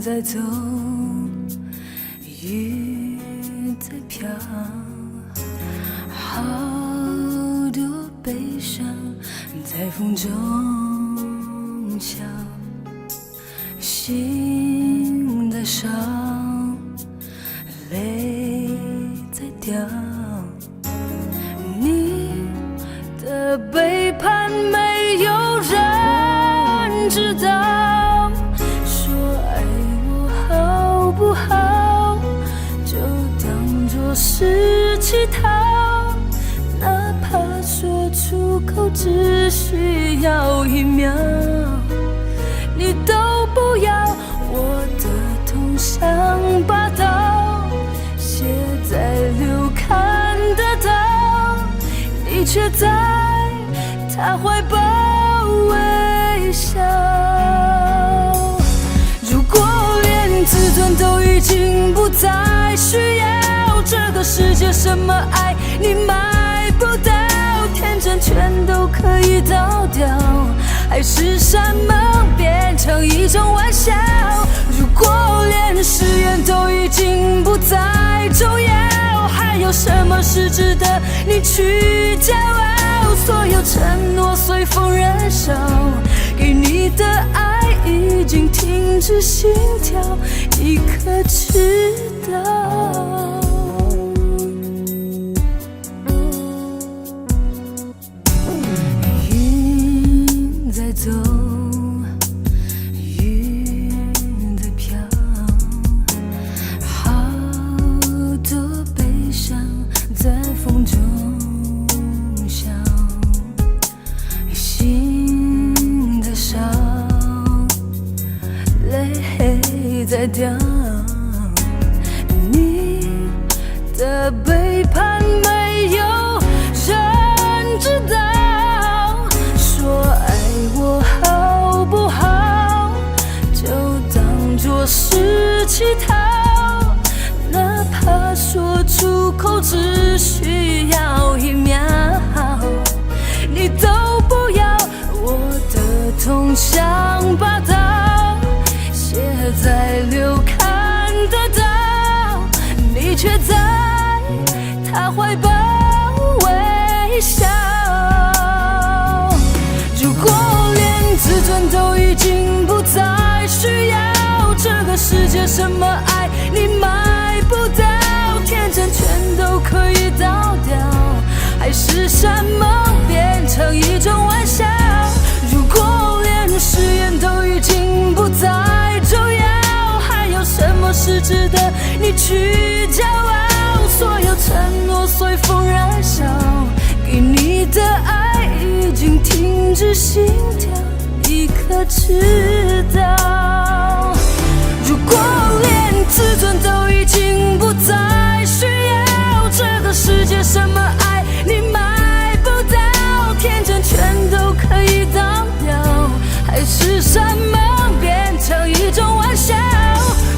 在走，雨在飘，好多悲伤在风中笑，心在伤，泪在掉，你的背叛没有人知道，说爱我好不好，就当作是乞讨，哪怕说出口只需要1秒，你都不要，我的痛像把刀写在流看得到，你却在他怀抱微笑。如果连自尊都已经不再需要，这个世界什么爱你买不到，天真全都可以倒掉，还是山盟变成一种玩笑。如果连誓言都已经不再重要，还有什么是值得你去骄傲？所有承诺随风燃烧，给你的爱已经停止心跳，你可知道？云在走，雨在飘，好多悲伤在风中笑，心在烧，泪在掉，你的背叛没有人知道，说爱我好不好，就当作是乞讨，哪怕说出口只需要1秒，你都不要，我的痛像把刀写在流看得到，你却在他怀抱微笑。如果连自尊都已经不再需要，这个世界什么爱你买不到，天真全都可以倒掉，还是山盟变成一种玩笑。如果连誓言都已经不再重要，还有什么是值得你去骄傲？所有承诺随风燃烧，给你的爱已经停止心跳，你可知道？如果连自尊都已经不再需要，这个世界什么爱你买不到，天真全都可以倒掉，还是山盟变成一种玩笑。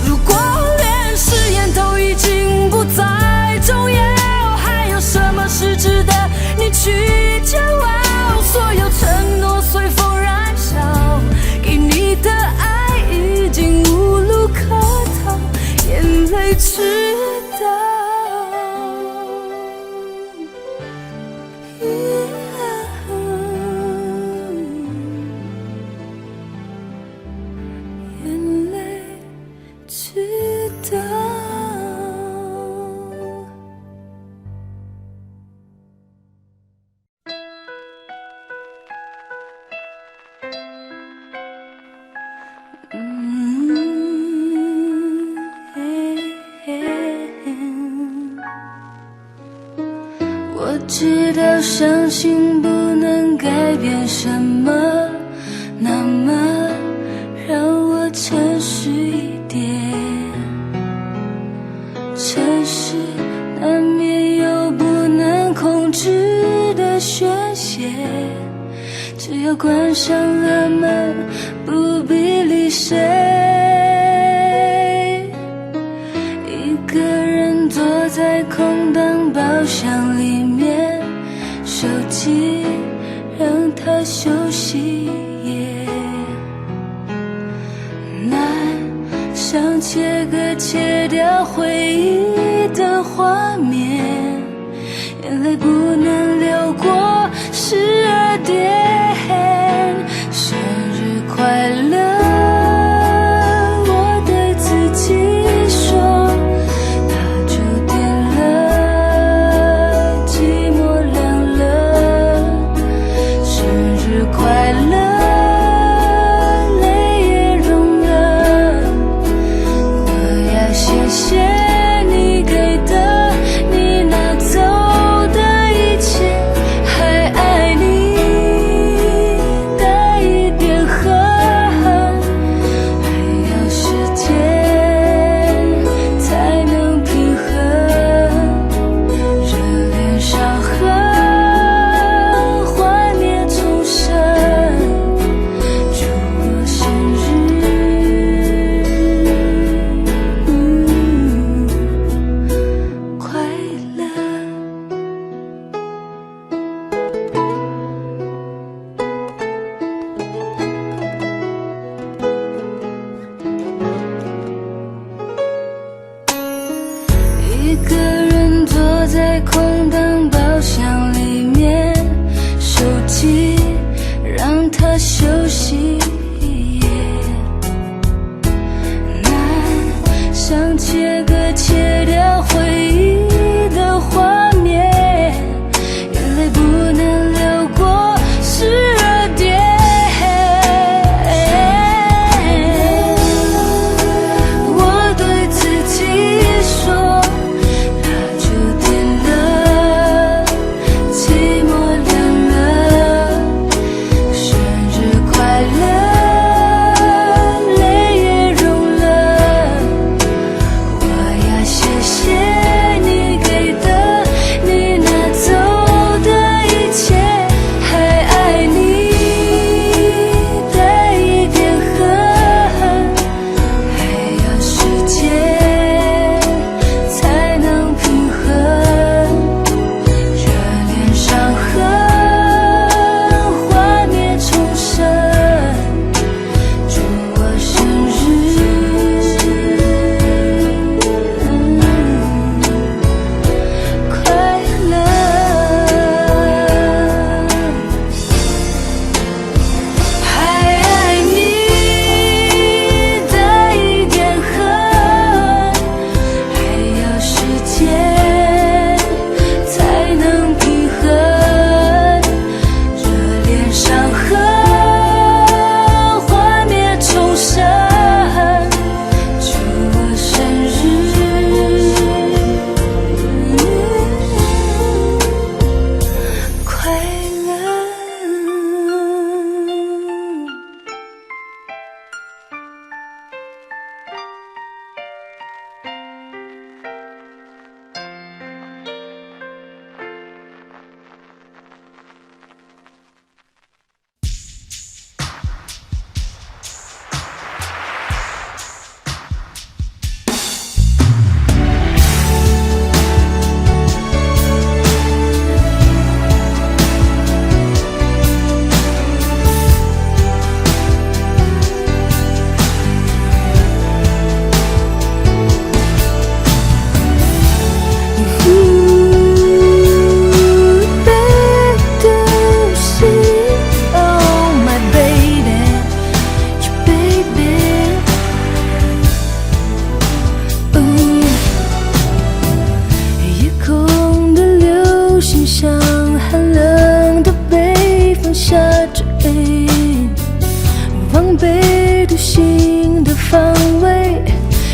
如果连誓言都已经不再重要，还有什么是值得你去骄傲？所有承诺随风燃烧，给你的爱已经无路可逃，眼泪知道。眼泪知道。我知道伤心不能改变什么，那么让我诚实一点。城市难免有不能控制的宣泄，只要关上了门，不必理谁。一个人坐在空荡包厢里面，手机让它休息夜。难消切割切掉回忆的画面，眼泪不能流过12点，生日快乐，我对自己说，它就点了，寂寞凉了，生日快乐。一个人坐在空荡包厢里面，手机让它休息，难想切割切掉回忆的画面，眼泪不能流过12点，我对自己说，防备独行的防卫，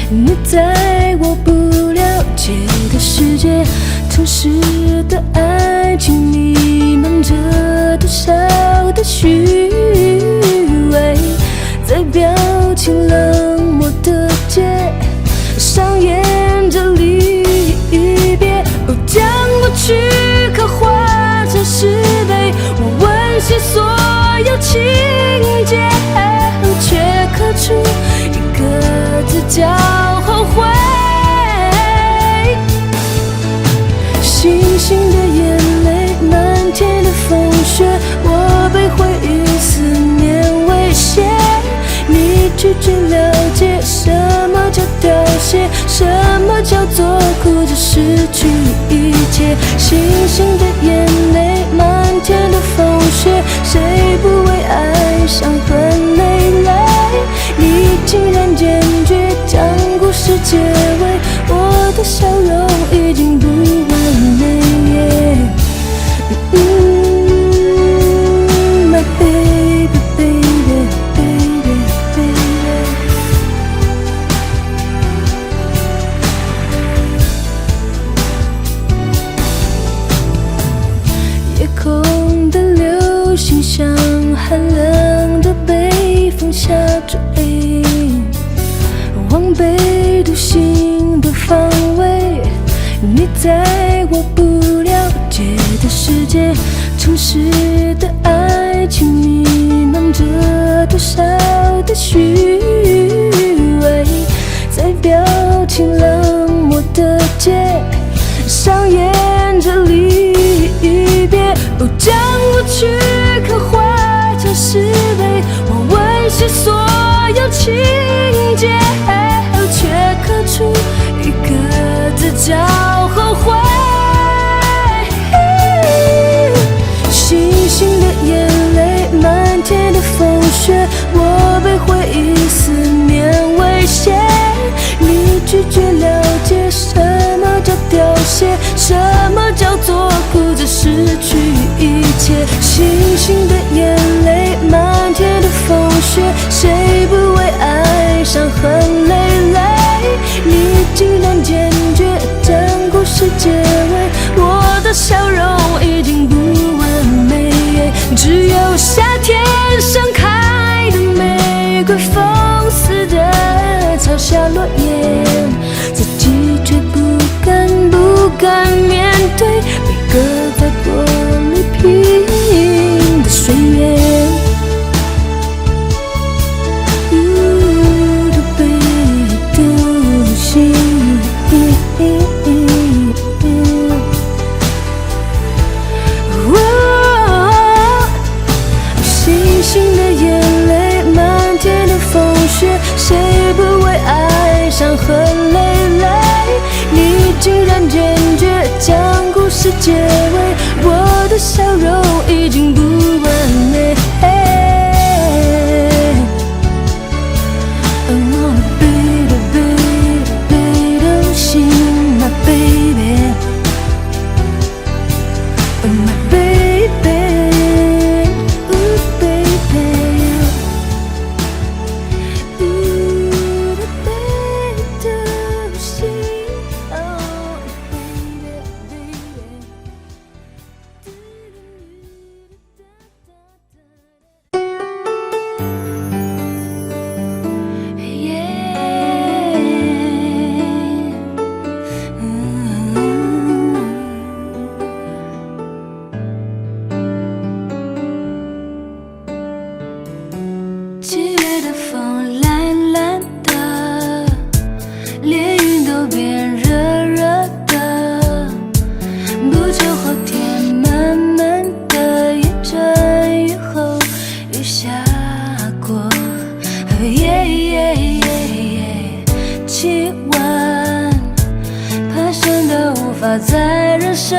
你在我不了解的世界，城市的爱情弥漫着多少的虚伪，在表情冷漠的街上演着离别，将过去刻画成石碑，我温习所有情节，却刻出一个字叫后悔。星星的眼泪，漫天的风雪，我被回忆思念威胁。你拒绝了解什么么叫凋谢？什么叫做哭着失去一切？星星的眼泪，漫天的风雪，谁不为爱伤痕累累？你竟然坚决将故事结尾，我的笑容已经不完美。My baby, baby, baby, baby。 夜空的流星像寒冷的北风下坠，往北独行的方位，你在我不了解的世界。城市的爱情弥漫着多少的虚伪，在表情冷漠的街上演着离别。哦，将过去刻画成石碑，我温习所有情节，却刻出一个字叫后悔。星星的眼泪，漫天的风雪，我被回忆思念威胁。你拒绝了解什么叫凋谢，什么叫做哭着失去一切。星星的眼泪，漫天的风雪，谁不为爱伤痕累累？你竟然坚决将故事结尾，我的笑容已经不完美。只有夏天盛开的玫瑰，风似的朝下落叶，自己却不敢面对每个在玻璃瓶的岁月。谁不为爱伤痕累累？你竟然坚决将故事结尾，我的笑容已经不完美。I wanna be the baby, don't see my baby, my baby, ooh baby。7月的风懒懒的，连云都变热热的，不久后天慢慢的一阵雨后雨下过，气温攀升到无法再忍受，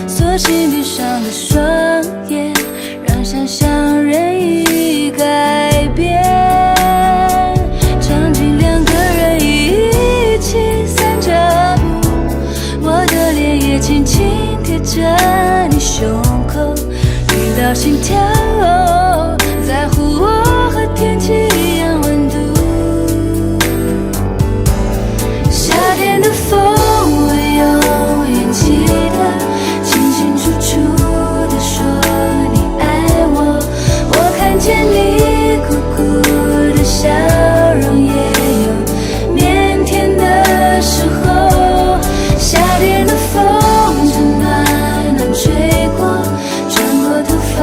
索性闭上了双眼，让想象任意改变。场景两个人一起散着步，我的脸也轻轻贴着你胸口，听到心跳在乎我和天气一样温度。夏天的风我永远记得，清清楚楚地说你爱我，我看见你苦苦的笑容，也有腼腆的时候。夏天的风正暖暖吹过，穿过头发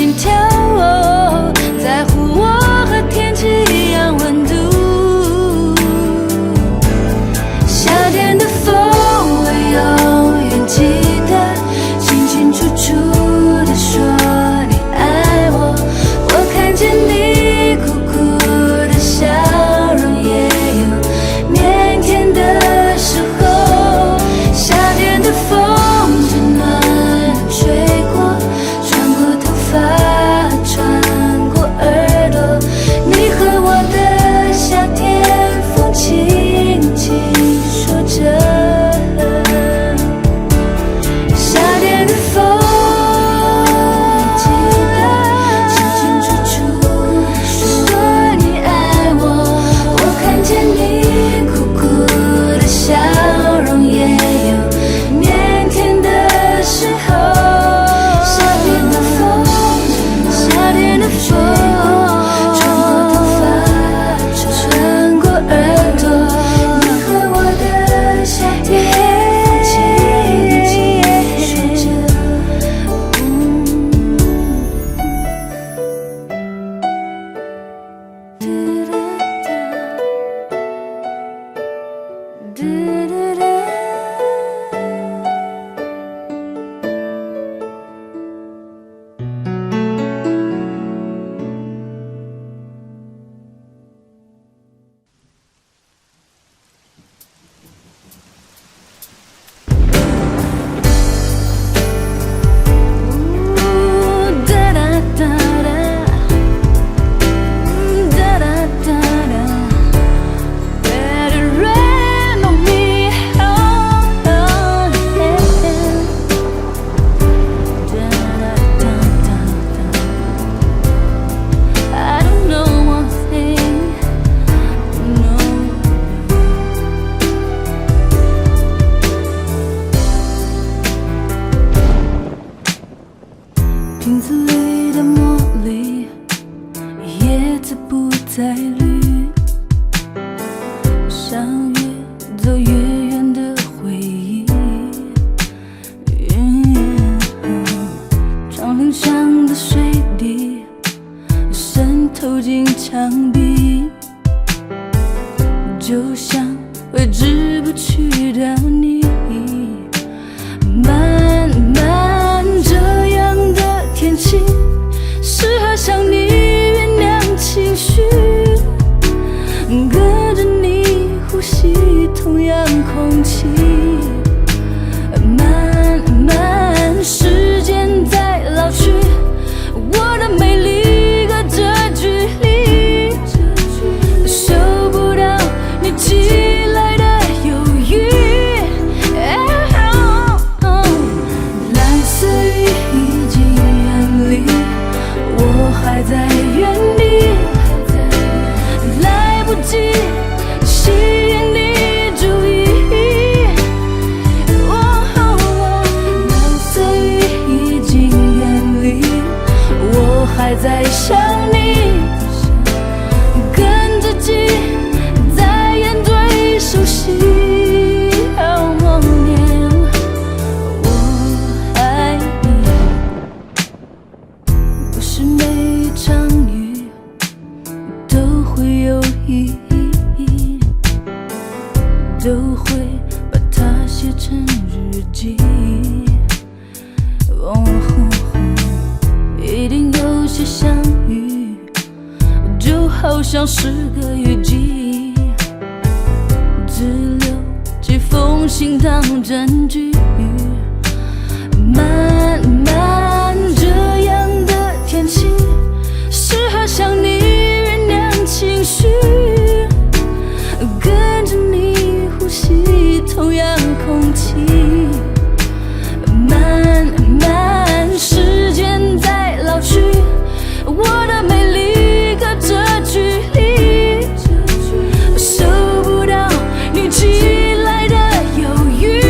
心跳，在乎我和天气一样温度。夏天的风，我永远记得，清清楚楚地说你爱我。我看见你苦苦的笑容，也有腼腆的时候。夏天的风，温暖吹过，穿过头发，穿过耳朵。你和我的夏天，风轻轻说着。夏天的风，记得清清楚楚说你爱我。我看见你苦苦的笑容，也有腼腆的时候。夏天的风，夏天的风，穿过头发，穿过耳朵。你和我的夏天，轻轻说着。瓶子里的茉莉，叶子不再绿，像越走越远的回忆。窗棂上的水滴渗透进墙壁，就像挥之不去的你。慢慢这样的天气，适合向你原谅情绪，跟着你呼吸同样空气。慢慢时间在老去，我的美丽隔着距离，收不到你寄来的犹豫。蓝色雨已经远离，我还在原地，来不及吸引你注意。蓝色雨已经远离，我还在想你，跟自己在眼对手戏。默念我爱你，不是每一场雨都会有意义，都会把它写成日记。一定有些相遇，就好像是个雨季，只留几封信当证据。慢慢这样的天气，适合向你原谅情绪，跟着你呼吸同样空气。慢慢时间在老去，我的美丽隔着距离，收不到你寄来的犹豫。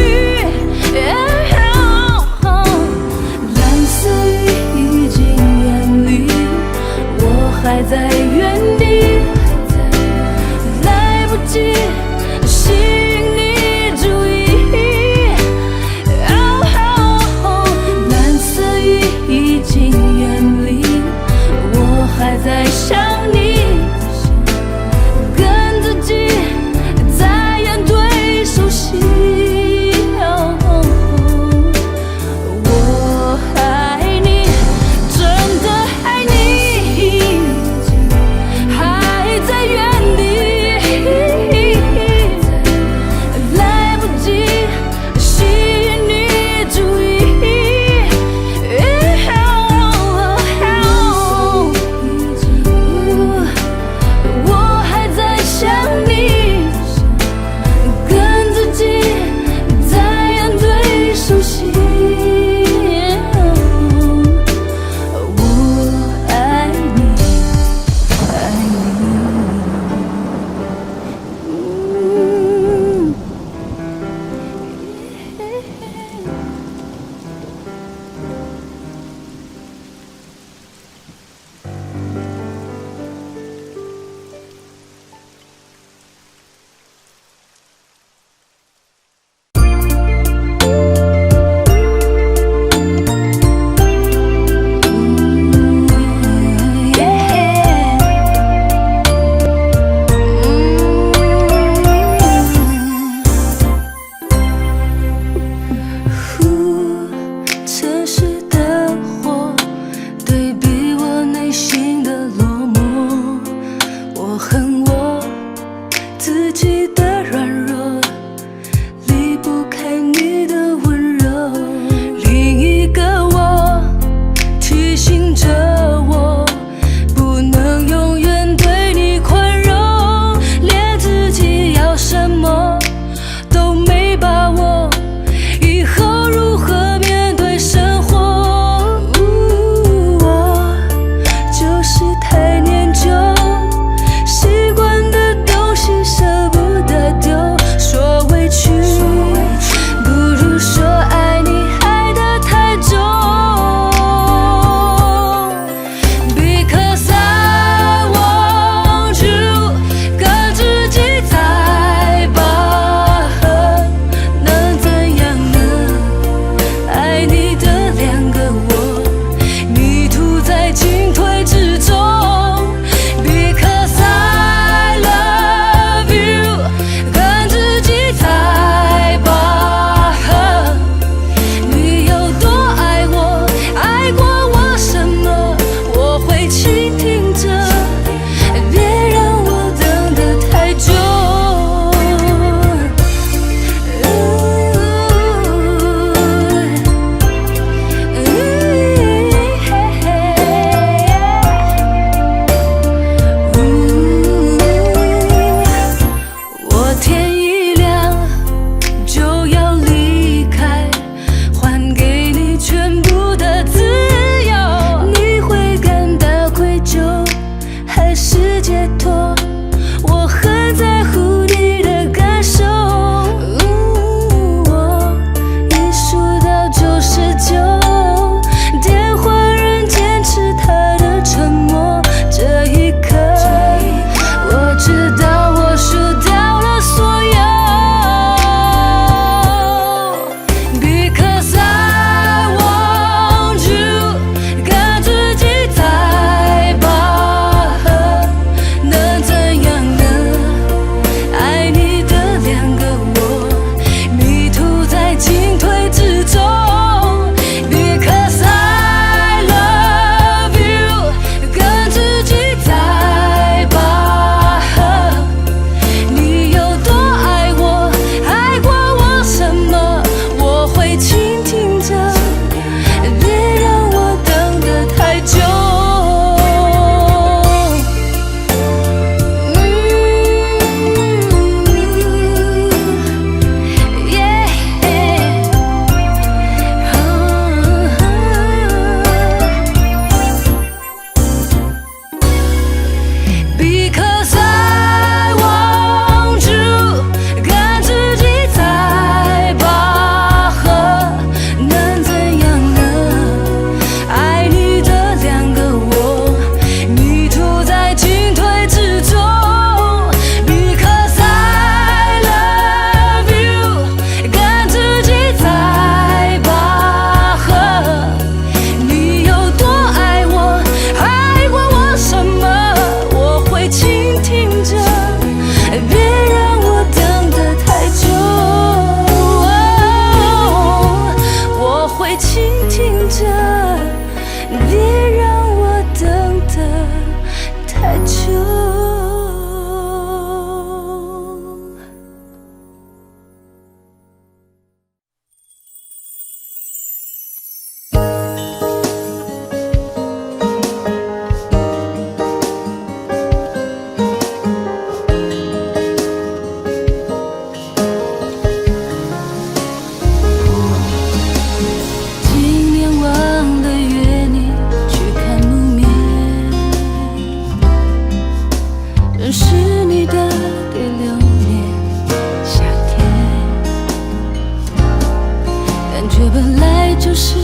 感觉本来就是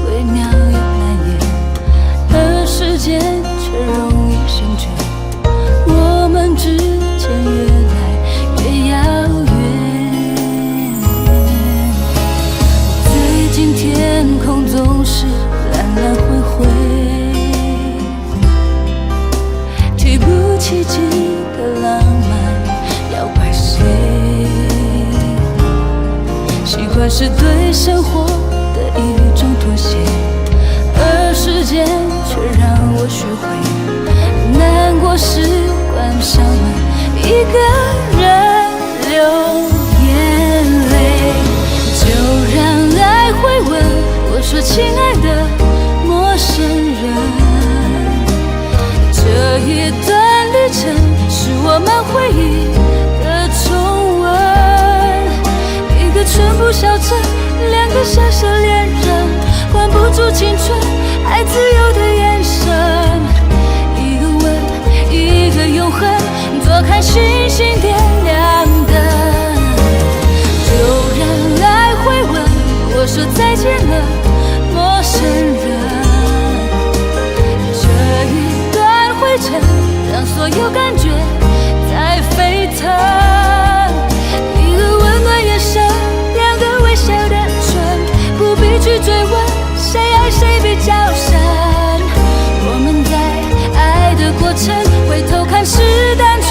微妙又难言，而时间却容易先觉，我们之间越来越遥远。最近天空总是蓝蓝灰灰，提不起劲的浪漫要怪谁？习惯是对生活的一种妥协，而时间却让我学会难过时关上门，一个人流眼泪。就让爱回问我说亲爱的陌生人，这一段旅程是我们回忆的重温，一个寸步小镇，两个小小恋人，关不住青春爱自由的眼神，一个吻一个永恒，坐看星星点亮灯。就让爱回问我说再见了陌生人，这一段灰尘让所有感觉在沸腾，一个温暖眼神，两个微笑的唇，不必去追问谁爱谁比较深，我们在爱的过程，回头看是单纯，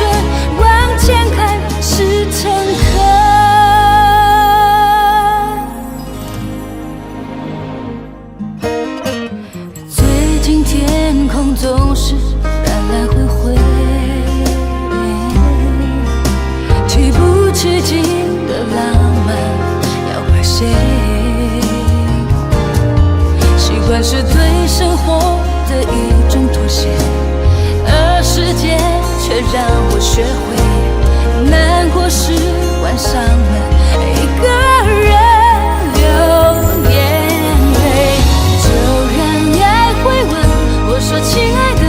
往前看是诚恳。最近天空总是蓝蓝灰灰，提不起劲的浪漫要怪谁？习惯是对生活的一种妥协，而时间却让我学会难过时关上门，一个人流眼泪。就让爱回问我说亲爱的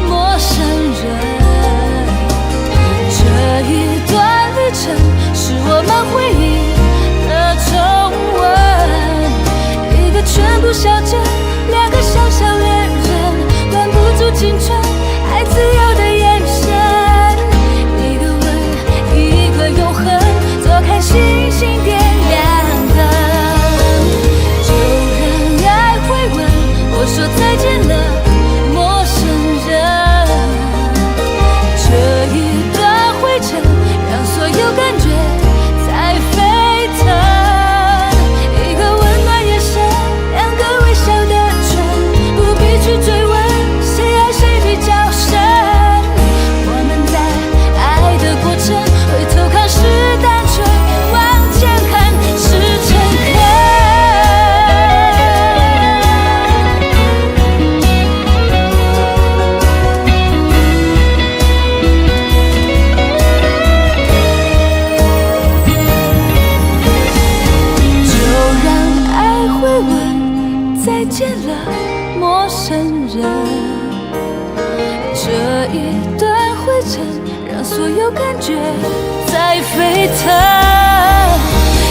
陌生人，这一段旅程是我们回忆的重温，一个全部小镇，两个小小恋人，关不住青春爱自由的眼神，一个吻一个永恒，坐看星星点亮灯。就让爱回问我说再见了陌生人，这一段灰尘让所有感觉在沸腾，一个温暖眼神，两个微笑的唇，不必去追问谁爱谁比较深，我们在爱的过程，回头看是单纯，往前看是诚恳。就让爱回问再见了陌生人，这一段灰尘让所有感觉在沸腾，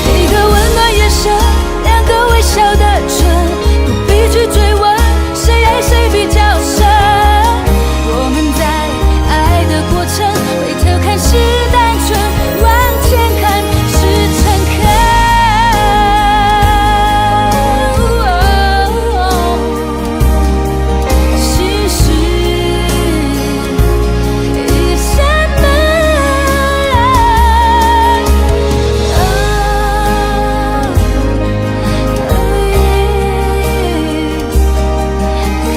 一个温暖眼神，两个微笑的唇，不必去追问谁爱谁比较深，我们在爱的过程，回头看是单纯，往前看是诚恳。心事一扇门，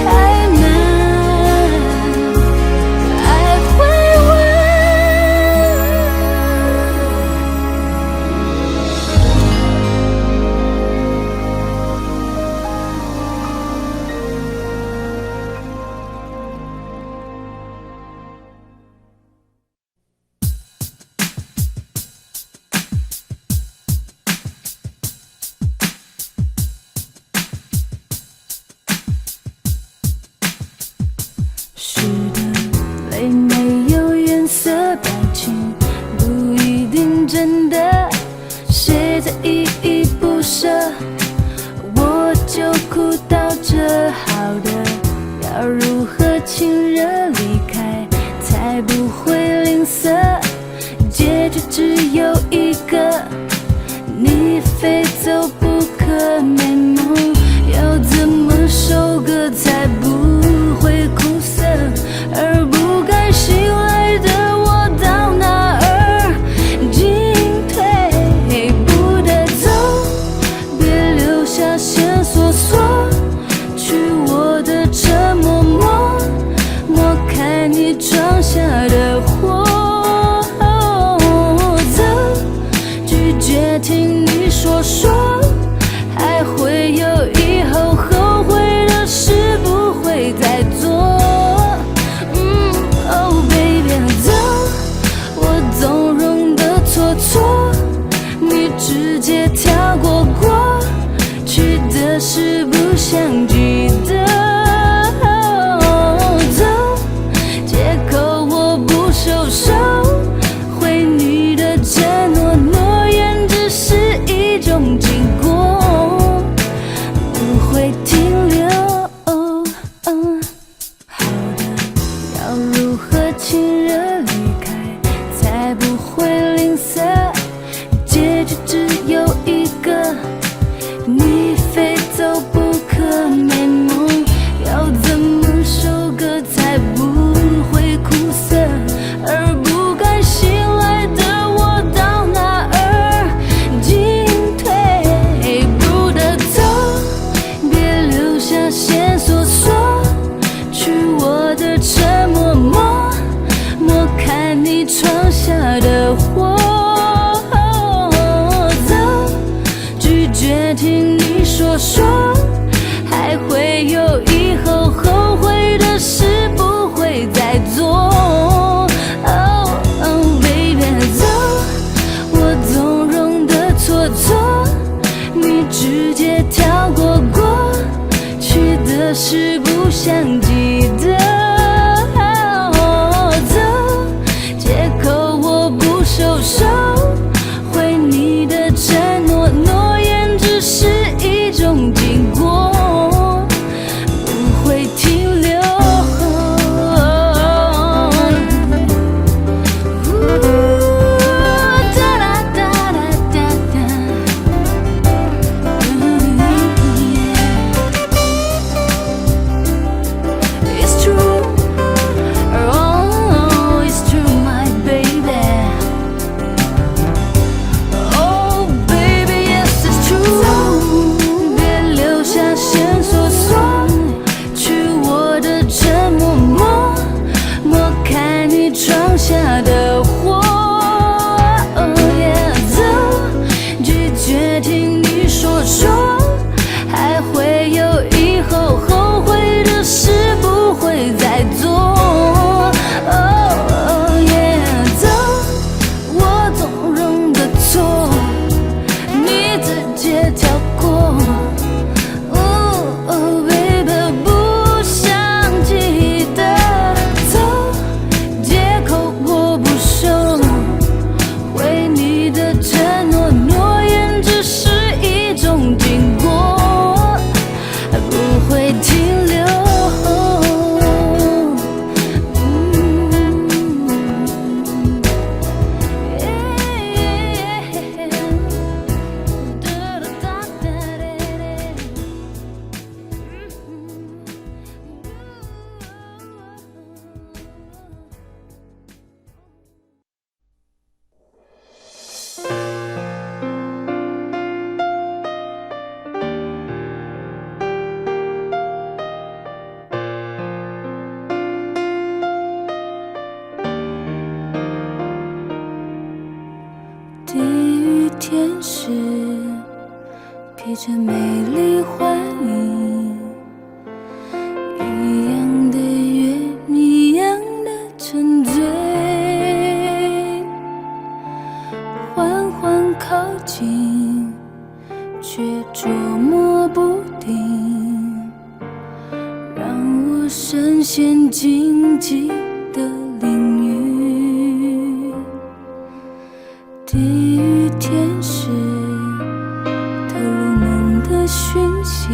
开门，爱回问。是的，泪没有颜色，表情不一定真的，谁在依依不舍，绝听你说，还会有以后，后悔的事不会再做。Baby， 走，我纵容的错，你直接跳过去的事不想记得。走，借口我不收手，回你的承诺，诺言只是一种经过，不会停留。闯下的祸，走，拒绝听你说，还会有以后，后悔的事不会再做。走，我纵容的错，你直接跳过。Baby， 不想记得。回你的承诺，诺言只是一种经过，不会停留。地狱天使披着美丽幻影，一样的约，一样的沉醉，缓缓靠近，却捉摸不定，让我深陷荆棘的领域。地狱天使透露梦的讯息，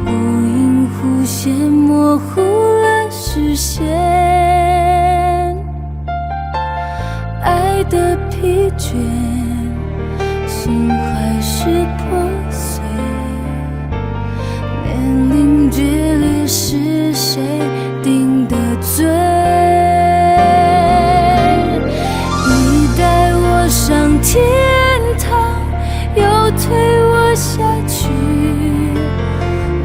忽隐忽现，模糊了视线。爱的疲倦，心还是破碎。年龄决裂，是谁定的罪？上天堂，又推我下去。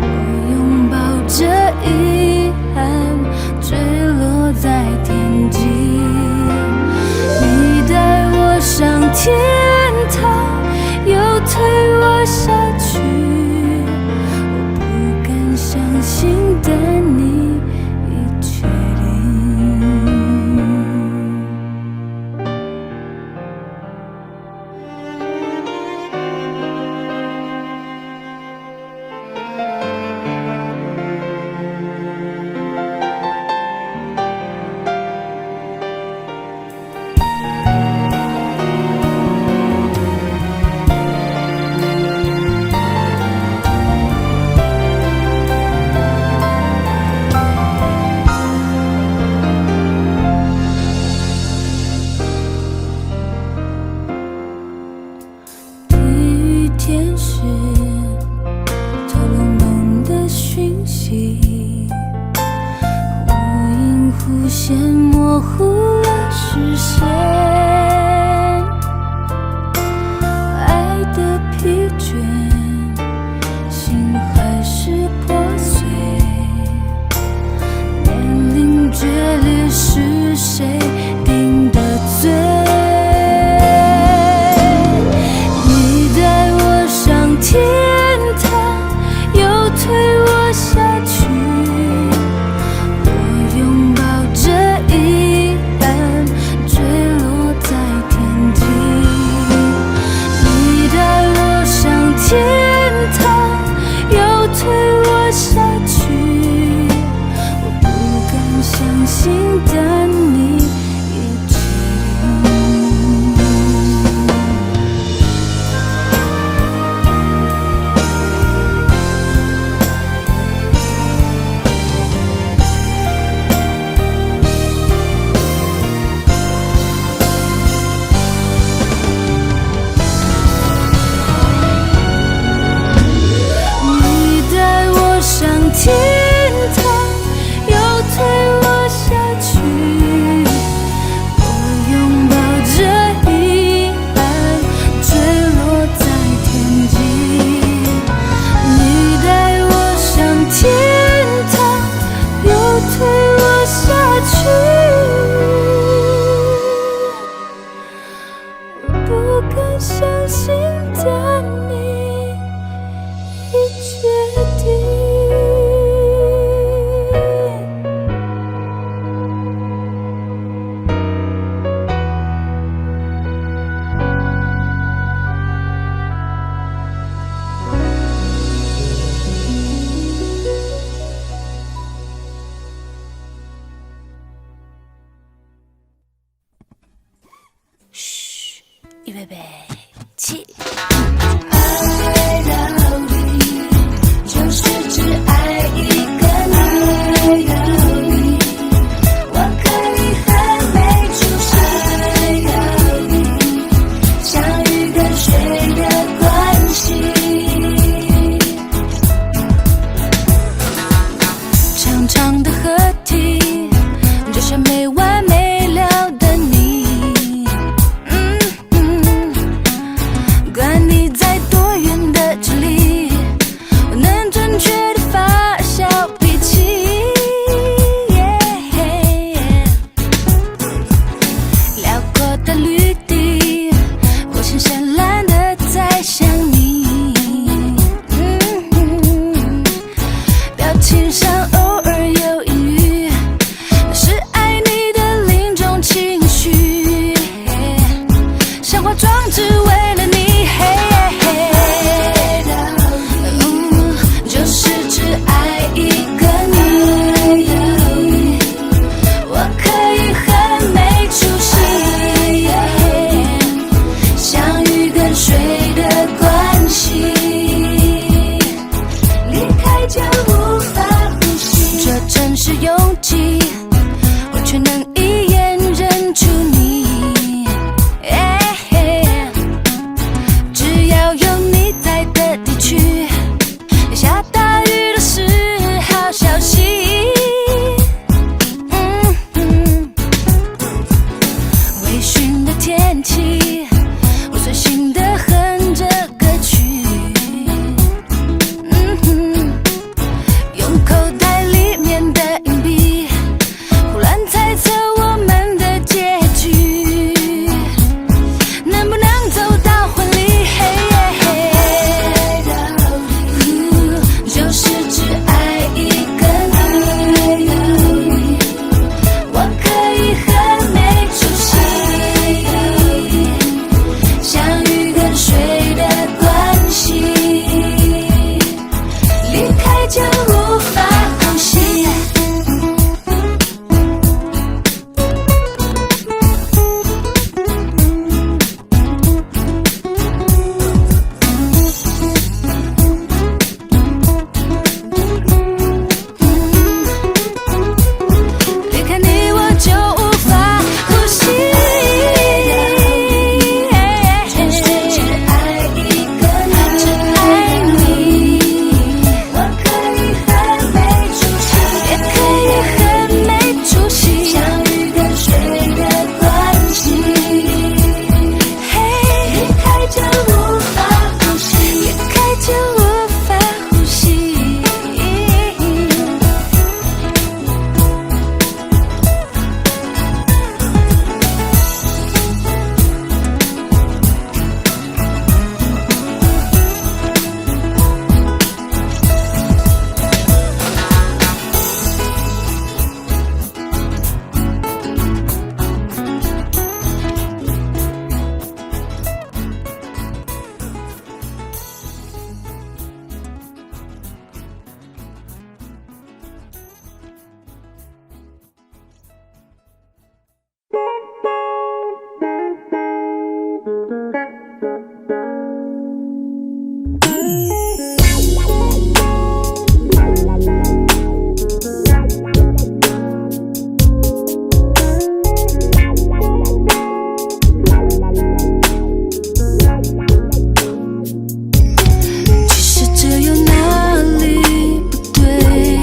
我拥抱着遗憾，坠落在天际。你带我上天堂，又推我下天堂又坠落下去，我拥抱着遗憾坠落在天际，你带我向天堂又坠落下去，我不敢相信的你已决定。嘘，预备备，起。爱到底就是只爱一个你，我可以很没出息，像鱼跟水的关系，长长的河堤，就像没完没了的你。管你在多远的距离，我能准确地发酵脾气。辽阔的绿地，我新鲜蓝的在想你。表情上偶尔有阴郁，那是爱你的另一种情绪，像化妆只为了你。就是只爱一个你，我可以很没出息，像鱼跟水的关系，离开就无法呼吸，这真是拥挤，我却能一眼认出你。只要有你在的地区，下大雨的时好消息。微醺的天气，我随性地哼着歌曲。用口袋里面的硬币，胡乱猜测我们的结局，能不能走到婚礼？就是只爱一个你，我可以很没出息，像鱼跟水的关系，离开就无法呼吸。离开你我就无法呼吸，只爱一个你，只爱你，我可以很没出息，也可以很没出息，像鱼跟水的关系，离开就无法呼吸，离开就无法呼吸。其实这又哪里不对？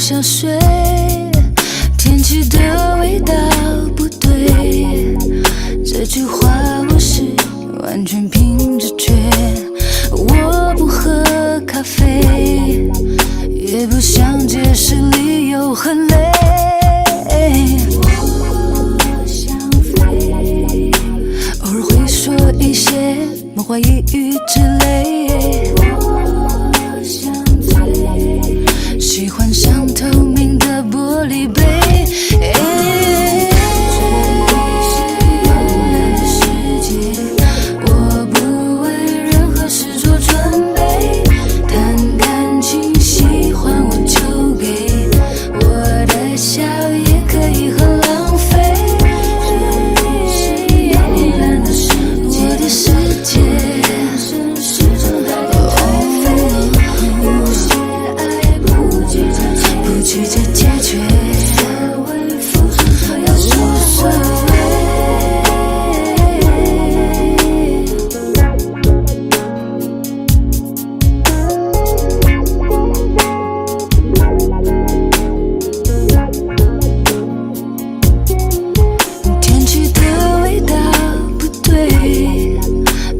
想睡，天气的味道不对，这句话我是完全凭直觉。我不喝咖啡，也不想解释理由很累。我想飞，偶尔会说一些梦话一语之类。我想醉，喜欢上透明的玻璃杯。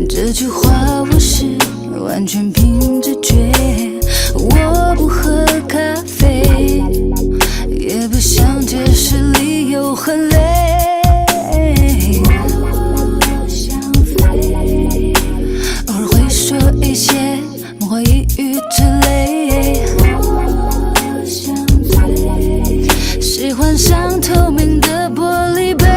这句话我是完全凭直觉。我不喝咖啡，也不想解释理由很累。我想飞，偶尔会说一些梦话一语之类。我想醉，喜欢上透明的玻璃杯。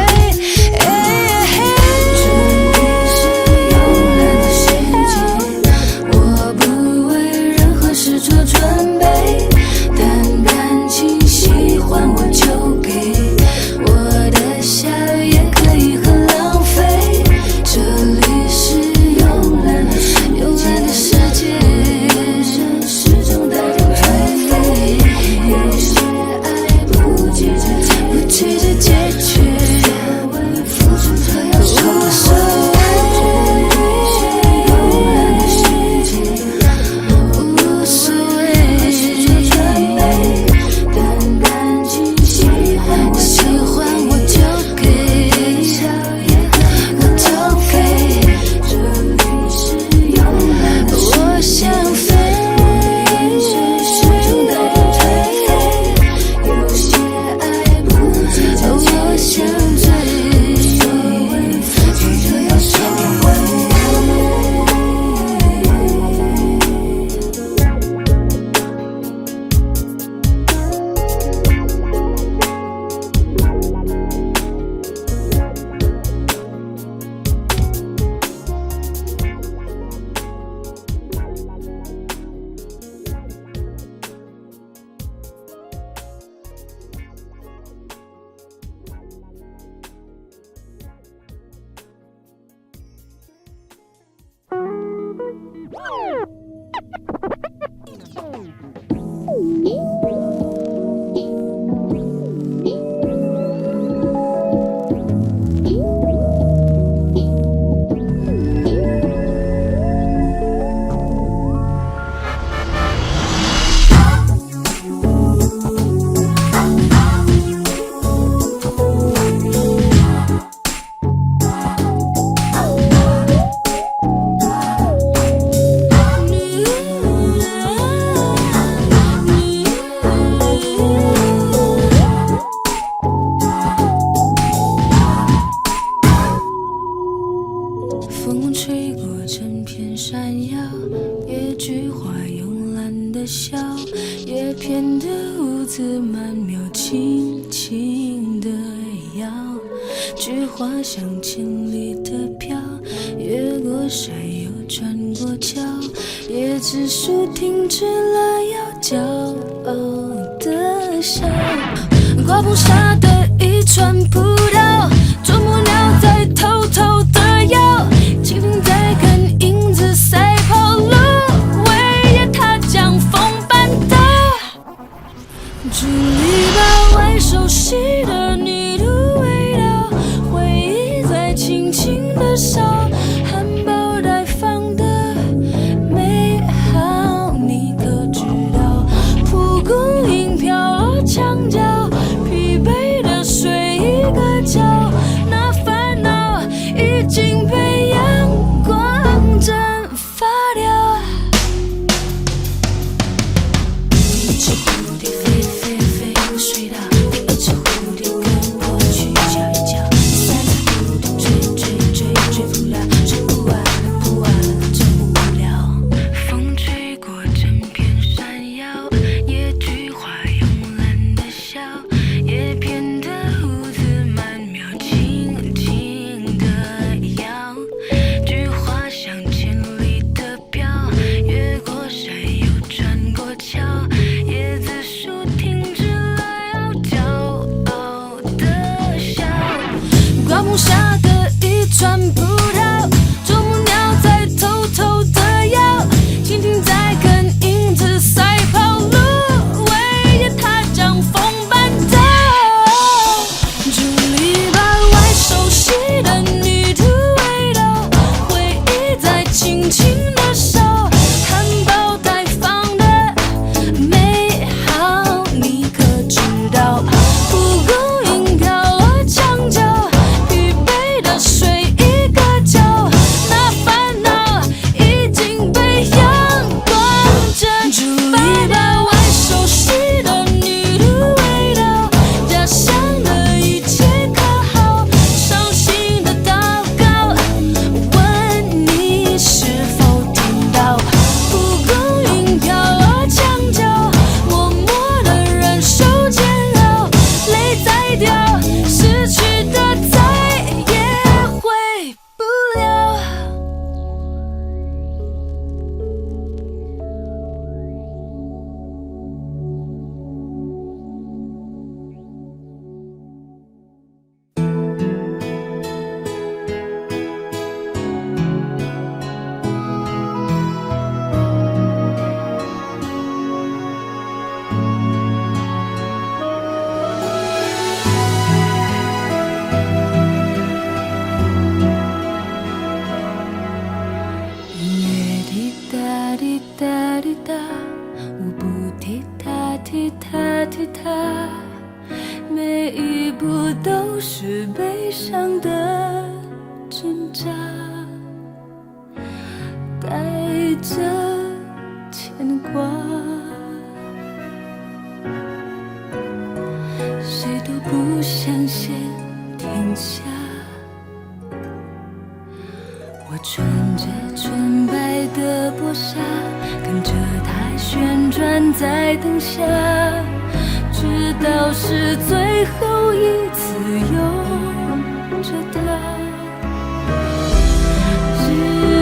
风吹过整片山腰，野菊花慵懒地笑，叶片的舞姿曼妙，轻轻地摇，菊花香千里的飘，越过山又穿过桥，椰子树停止了摇，骄傲地笑，刮风下的一串葡萄，啄木鸟在偷偷地摇，蜻蜓在跟影子赛跑，芦苇也踏江风般的竹篱笆外熟悉的泥土味道，回忆在轻轻地烧，含苞待放的美好，你可知道蒲公英飘落踏踢踏，每一步都是悲伤的挣扎，带着牵挂，谁都不想先停下。我穿着纯白的薄纱，跟着它旋转在灯下，直到是最后一次拥着它。日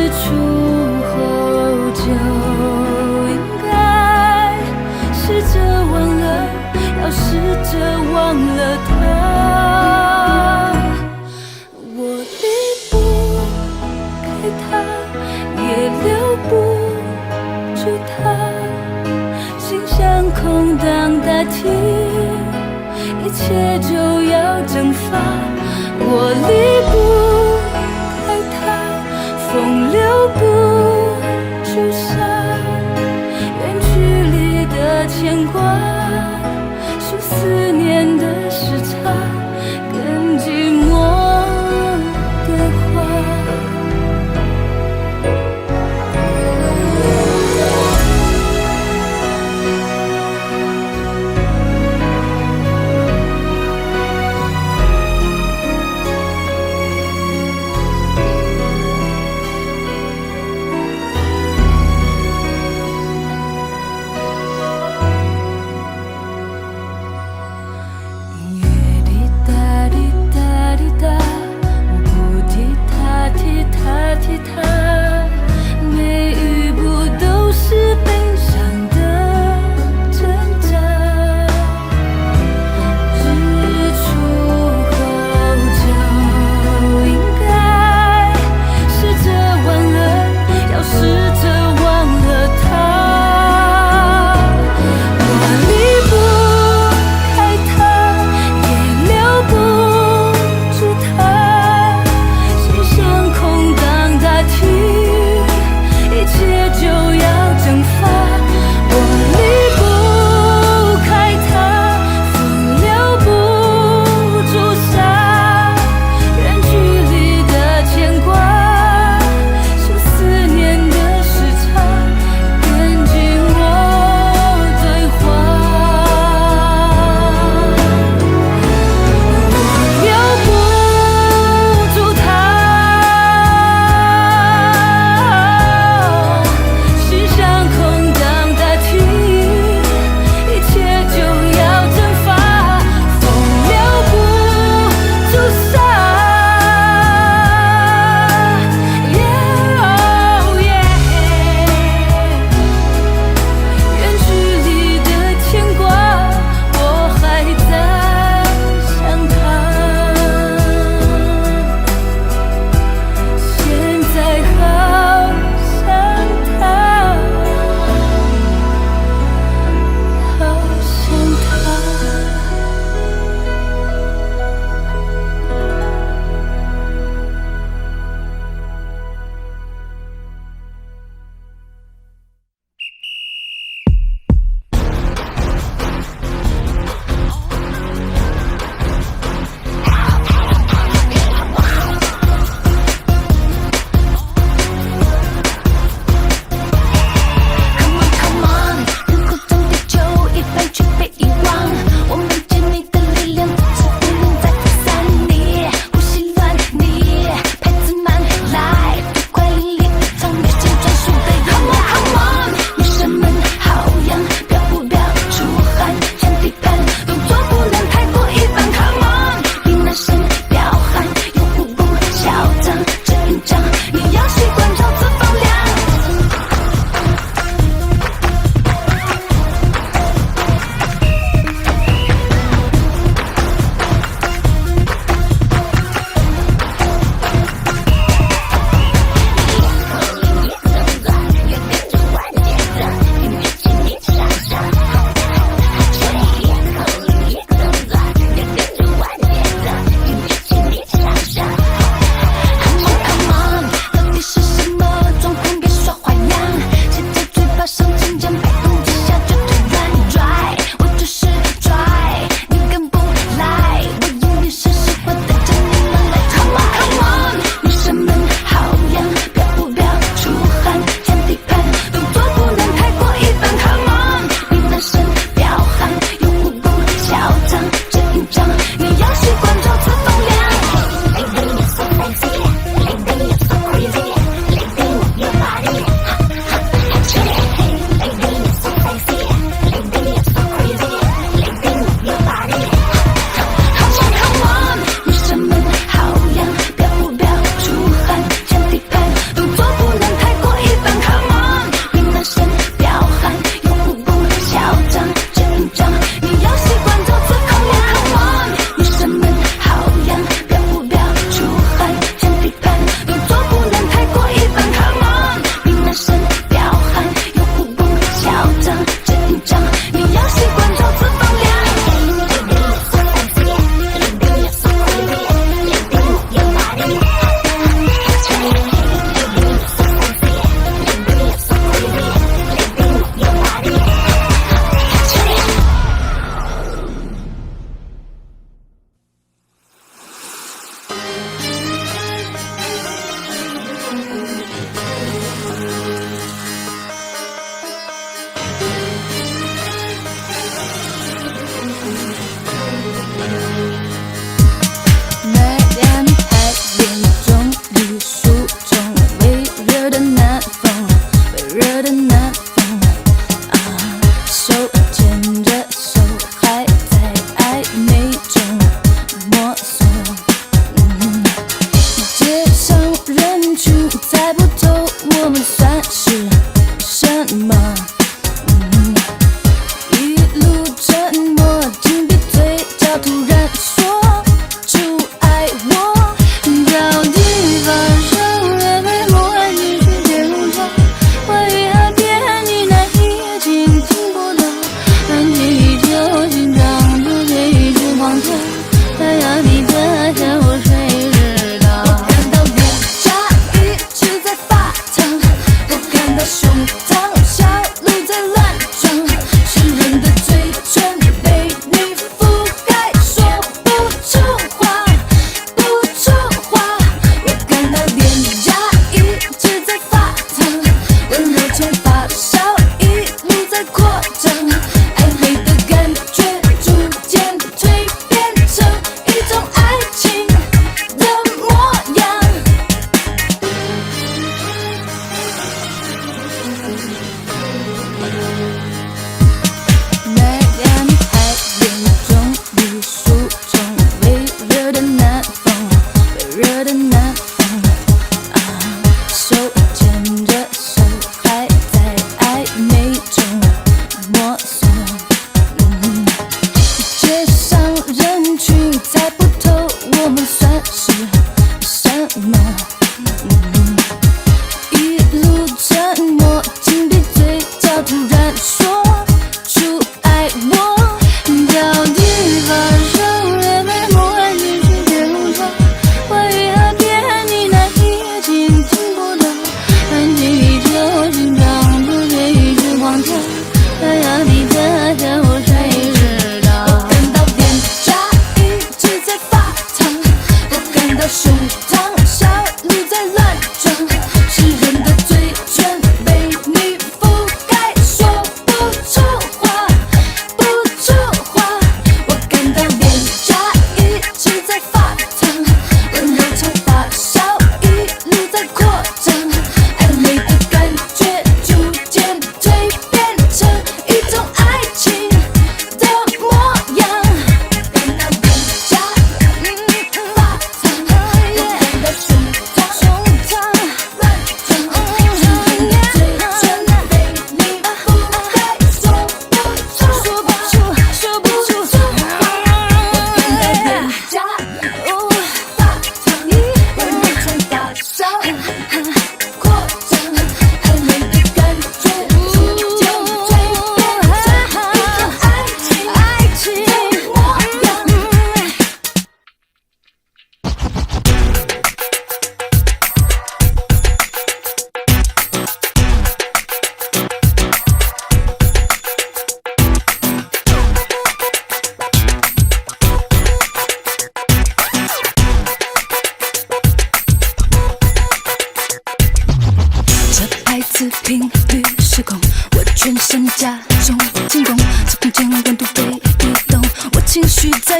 出后就应该试着忘了，要试着忘了它。我离不开它，也留不住它，心像空荡大堤，一切就要蒸发。我离不开它，风留不住沙，远距离的牵挂，数思念的时差，更寂寞的话。空荡大堤。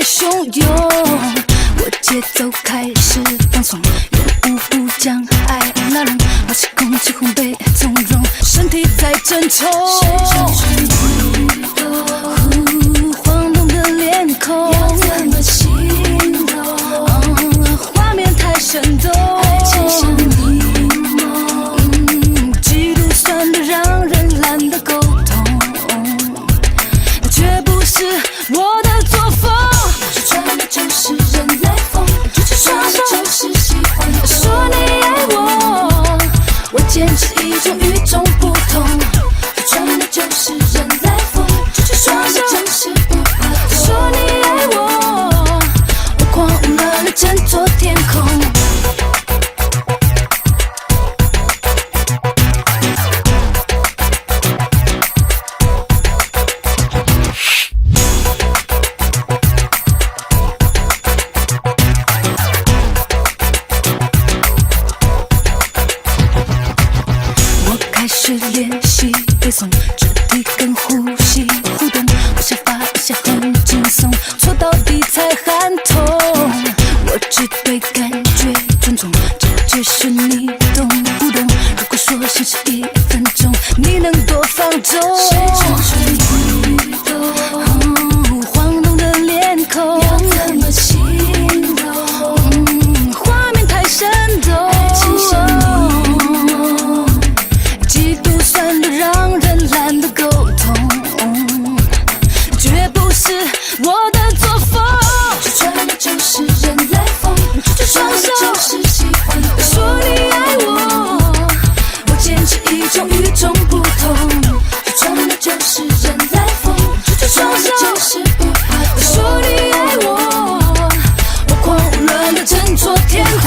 汹涌，我节奏开始放松，用舞步将爱拉拢，呼吸空气烘焙从容，身体在震动，晃动的脸孔要怎么形容？画面太生动，爱情像柠檬，嫉妒酸的让人懒得沟通，那却不是我的作风。说穿了就是人来疯，说穿了就是喜欢说你爱我，我坚持一种与众不同。说穿了就是人来疯，说穿了就是不怕痛。说你爱我，我狂热了整座天空。开始练习背诵，肢体跟呼吸互动，我想发一下很轻松，错到底才喊痛。我只对感觉尊重，这就是你懂不懂？如果说现实1分钟，你能多放纵？谁承受你动？晃动的脸孔要怎么形容？画面太生动，爱情像让人懒得沟通，绝不是我的作风。说穿了就是人来疯，说穿了就是喜欢说你爱我，我坚持一种与众不同。说穿了就是人来疯，说穿了就是不怕痛。说你爱我，我狂热了整座天空。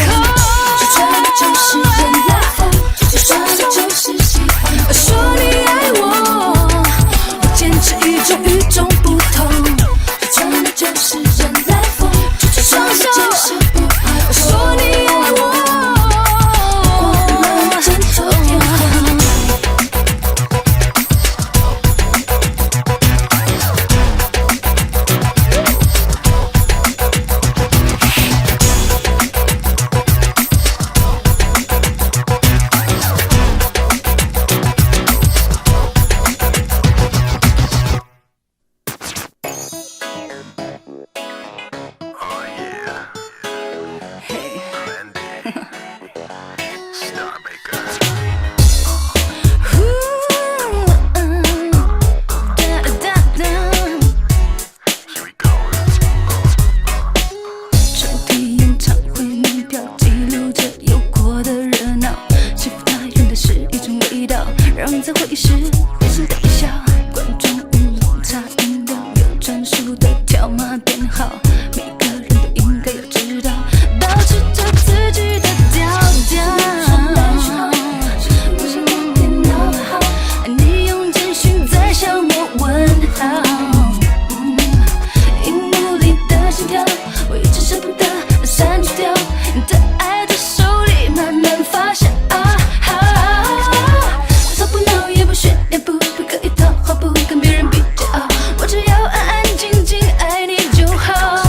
说穿了就是人来疯，说穿了就是喜欢说你爱我，我坚持一种与众不同。说穿了就是人来疯，说穿了就是不怕痛。说你爱我，狂热了整座天空。让在会议室会心的笑，观众乌龙茶饮料有专属的条码编号，每个人都应该要知道，保持着自己的调调。你用简讯在向我问好，荧幕里的心跳，我一直舍不得删除掉，你的爱在手里慢慢发酵。也不可以讨好，不跟别人比较，我只要安安静静爱你就好。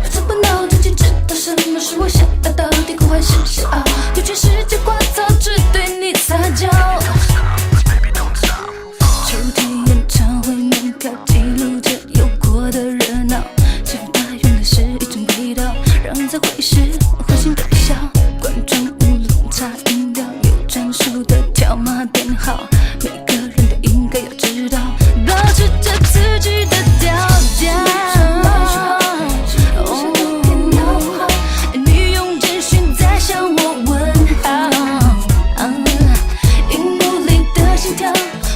不吵不闹，自己知道什么是我想要，到底哭还是笑，对全世界刮草，只对你撒娇。抽屉演唱会门票记录着有过的热闹，气氛大用的是一种味道，让在会议室会心的笑，观众乌龙茶饮料有专属的条码编号，每个人都应该要知道，保持着自己的调调。你用简讯在向我问好，荧幕里的心跳，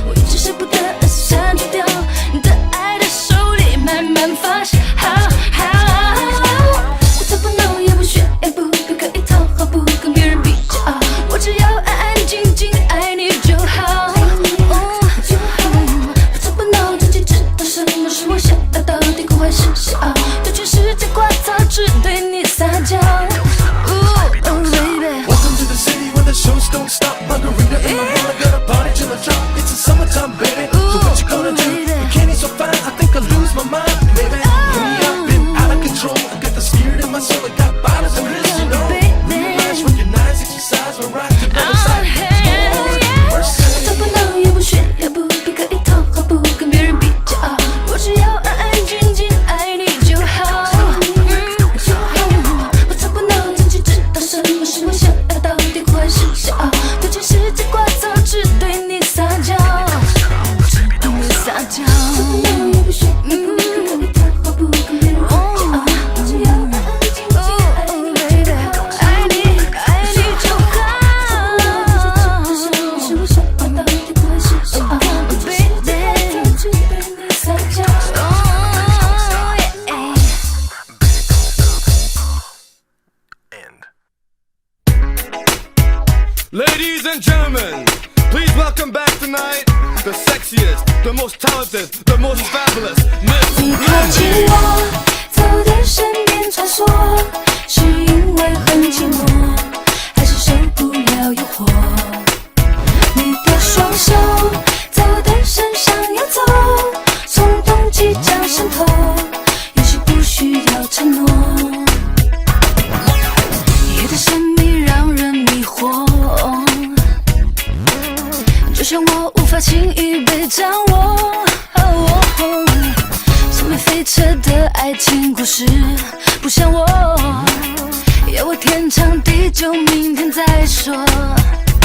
我一直舍不得删除掉，你的爱在手里慢慢发酵。不吵不闹，也不炫，也不可以讨好，不跟别人比较，我只要安安静静爱你就好。不吵不闹，自己知道什么是我想要，到底哭还是笑，对全世界刮草，只对你撒娇。Welcome to the city where the shows don't stop. Margarita in my hand, I got a party till I drop. It's the summertime, baby. So what you gonna do? Bikini so fine, I think I'll lose my mind, baby. most talented, the most fabulous. 你靠近我，在我的身边穿梭，是因为很寂寞，还是受不了诱惑？你的双手在我的身上游走，冲动即将渗透，也许不需要承诺。夜的神秘让人迷惑，就像我无法轻易被掌握。像没飞车的爱情故事，不像我，要我天长地久，明天再说。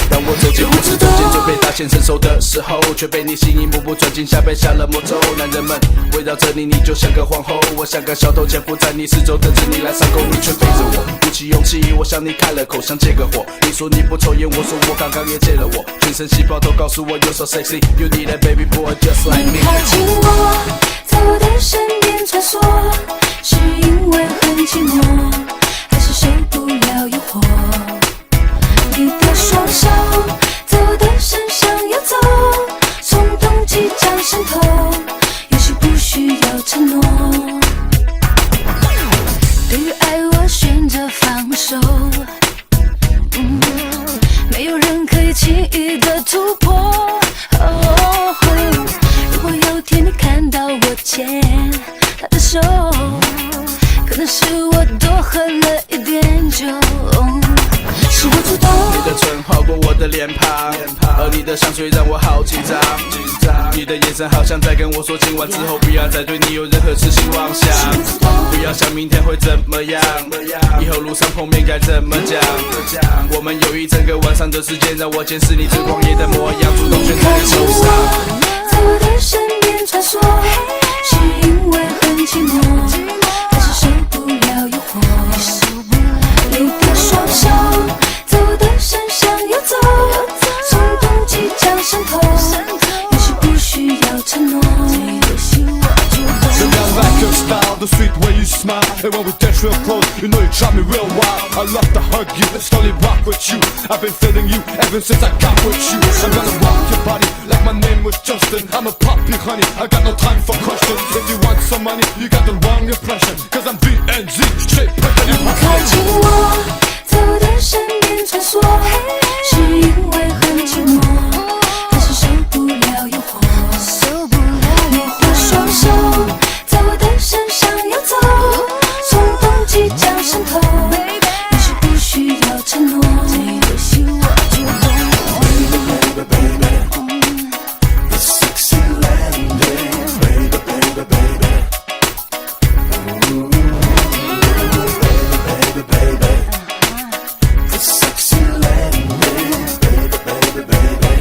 当我走进舞池中间，准备大显身手的时候，却被你吸引，步步钻进下被下了魔咒。男人们围绕着你，你就像个皇后，我像个小偷潜伏在你四周，等着你来上钩，你却背着我，鼓起勇气，我向你开了口，想借个火。你说你不抽烟，我说我刚刚也戒了我，全身细胞都告诉我 You're so sexy, you need a baby boy just like me。你靠近我，在我的身边穿梭，是因为很寂寞，还是受不了诱惑？你的双手在我的身上游走，冲动即将渗透，也许不需要承诺。对于爱我选择放手，没有人可以轻易的突破。如果有天你看到我牵他的手，可能是我多喝了一点酒，是我主动。你的唇划过我的脸庞，而你的香水让我好紧张。你的眼神好像在跟我说，今晚之后不要再对你有任何痴心妄想，不要想明天会怎么样，以后路上碰面该怎么讲。我们有一整个晚上的时间，让我见识你最狂野的模样，主动选在你手上，在我的身边穿梭，是因为很寂寞，还是受不了诱惑？你的双手在我的身上游走，冲动即将渗透，也许不需要承诺。Baby, I like your style, the sweet way you smile. And when we dance real close, you know you drive me real wild. I love to hug you, slowly rock with you. I've been feeling you ever since I got with you. I'm gonna rock your body like my name was Justin. I'm a poppy honey, I got no time for questions. If you want some money, you got the wrong impression. Cause I'm BNZ, straight putting in my 靠近我，在我的身边穿梭，是因为很寂寞，还是受不了诱惑？你的双手在我的身上游走，冲动即将渗透，也许不需要承诺。The sexy landing, baby, baby, baby. Ooh, baby, baby, baby. The sexy landing, baby, baby, baby.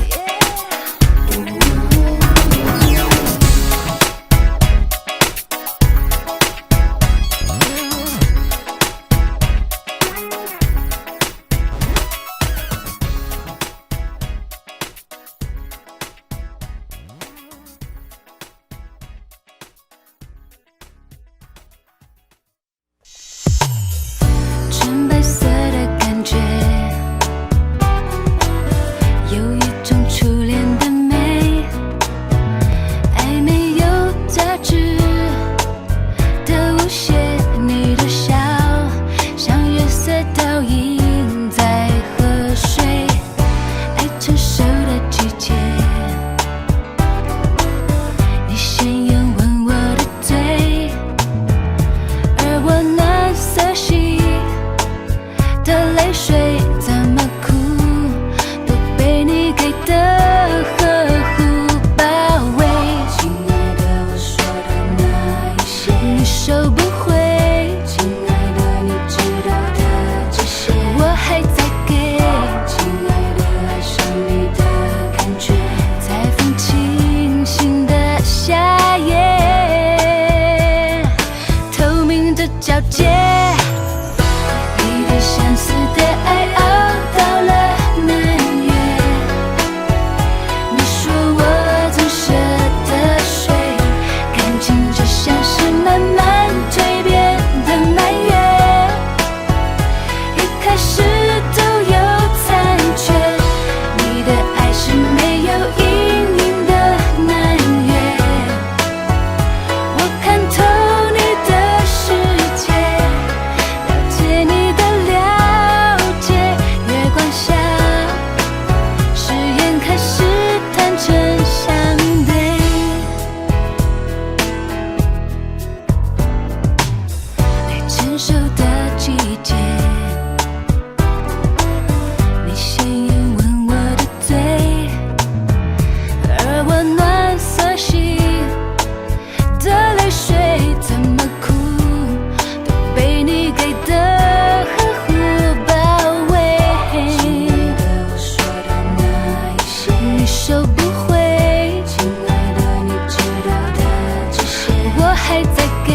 还在给。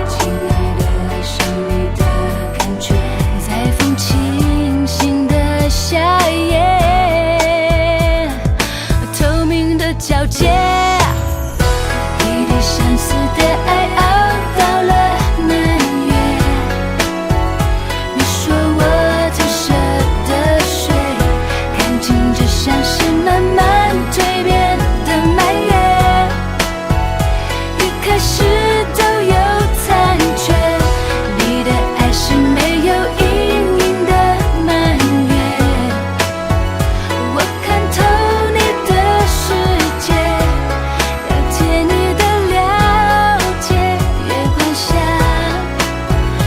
亲爱的，爱上你的感觉，在风清醒的夏夜，透明的皎洁，一滴相思的爱熬到了满月。你说我怎舍得睡，感情就像是慢慢蜕变的蔓越，一开始都有残缺，你的爱是没有阴影的满月。我看透你的世界，了解你的了解，月光下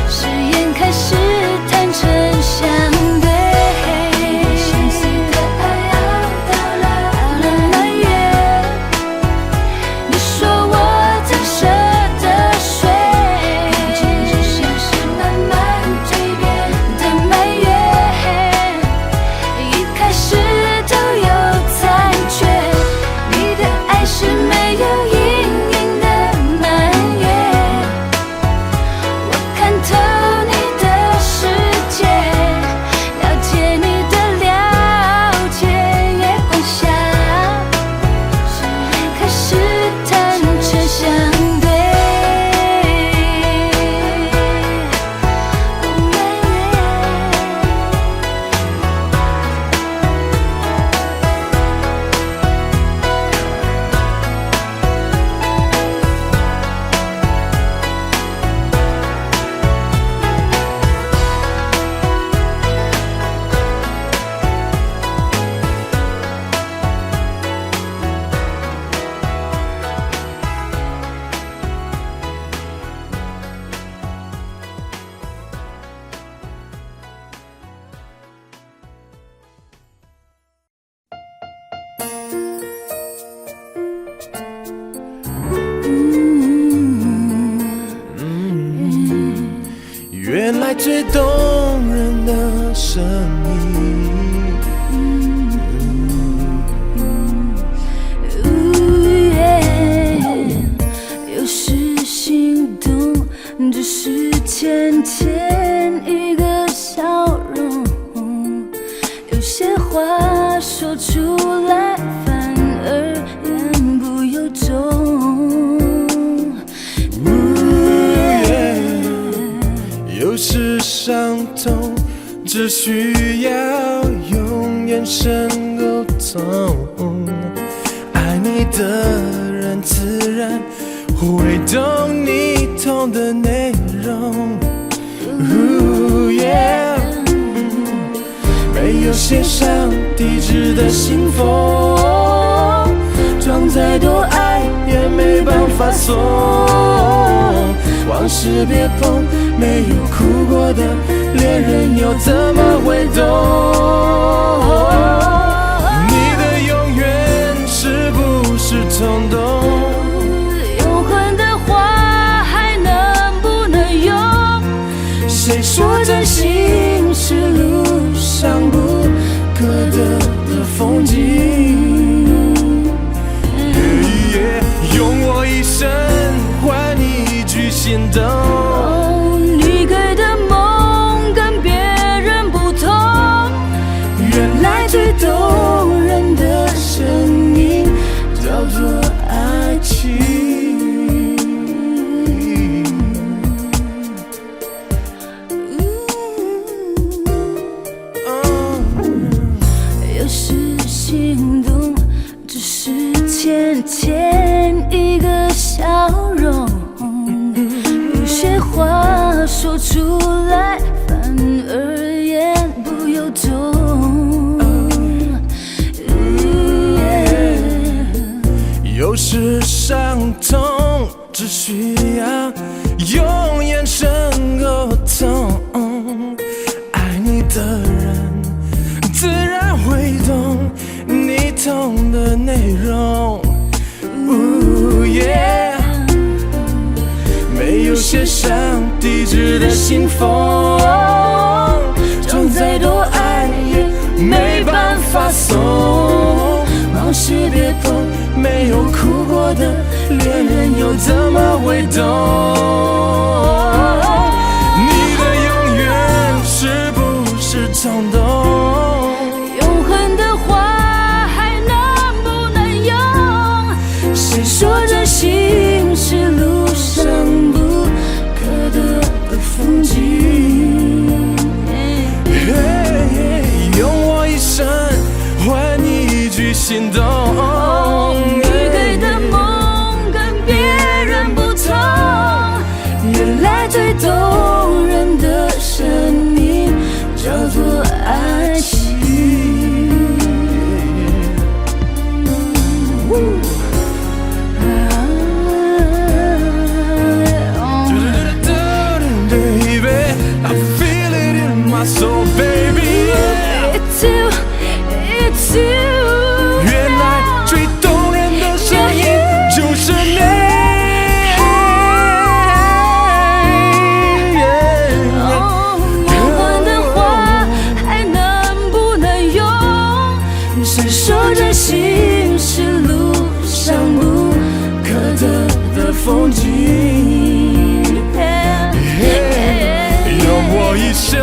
誓言开始坦诚相对。相思的爱熬到了满月，你说我怎舍得睡，感情就像是慢慢蜕变的蔓越，一开始都有残缺，你的爱是没有阴影的满月。我看透你的世界，了解你的了解，月光下誓言开始坦诚相对。原来最动人的声音，有时心动只是浅浅一个笑容，有些话说出来反而言不由衷。有时伤痛只需要用眼神沟通，爱你的人自然会懂你痛的内容。没有写上地址的信封，装再多爱也没办法送。往事别碰，没有哭过的恋人又怎么会懂？你的永远是不是冲动？永恒的话还能不能用？谁说真心是路上不可得的风景？用我一生换你一句心动。你给的梦跟别人不同，原来最动人的声音叫做爱情。有时心动只是浅浅一个笑容，有些话说出来反而言不由衷。有时伤痛只需要用眼神沟通，爱你的人自然会懂你痛的内容。没有写上地址的信封，装再多爱也没办法送。往事别碰，没有哭过的恋人又怎么会懂？你的永远是不是冲动？永恒的话还能不能用？谁说真心是路上不可得的风景？用我一生换你一句心动。你给的梦跟别人不同，原来最动人的生命叫做爱情。Baby, I feel it in my soul, baby. It's you, it's you. 原来最动人的声音就是你。永恒的话还能不能用？谁说真心是路上不可得的风景？用我一生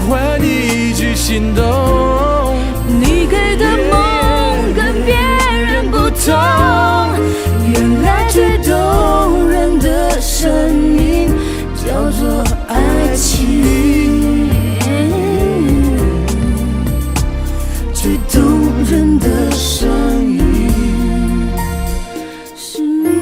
换你一句心动。你给的梦跟别人不同，原来最动人的生命叫做爱情。最动人的声音是你。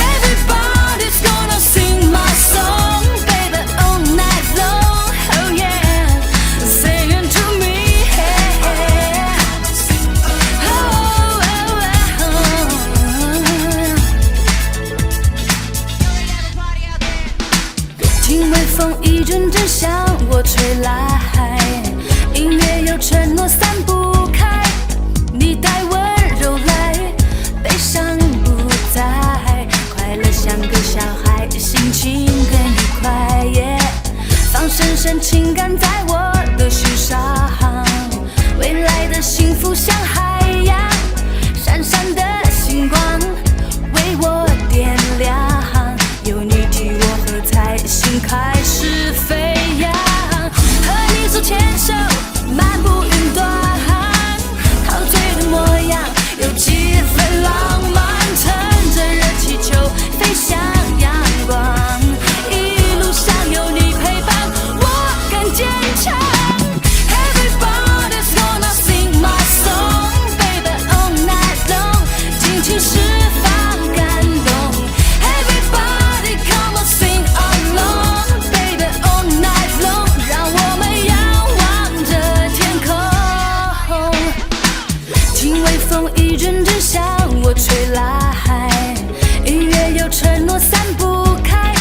Everybody's gonna sing my song, baby, all night long. Oh yeah, singing to me. Oh, oh, 听微风一阵阵向我吹来，音乐有承诺散不开，你带温柔来，悲伤不在，快乐像个小孩，心情更愉快。放深深情感在我的心上，未来的幸福像海洋，闪闪的星光为我点亮，有你替我喝彩，心开始飞扬。和你手牵手漫步云端，陶醉的模样有几分浪漫，乘着热气球飞向阳光，一路上有你陪伴我更坚强。 Everybody's gonna sing my song, baby, all night long， 尽情释放感动。 Everybody come on sing along, baby, all night long， 让我们仰望着天空，听微风一阵阵向我吹来，音乐有承诺散不开，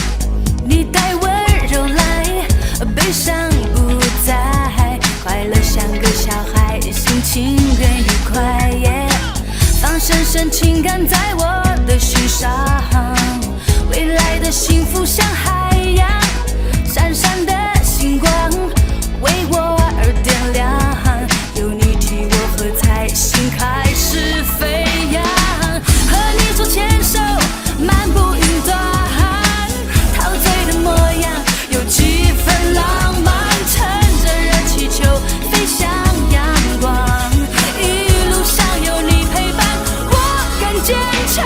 你带温柔来，悲伤不在，快乐像个小孩，心情更愉快。放深深情感在我的心上，未来的幸福像海洋，闪闪的星光为我而点亮，有你替我喝彩，心开始飞扬。和你手牵手漫步云端，陶醉的模样有几分浪漫，乘着热气球飞向阳光，一路上有你陪伴我更坚强。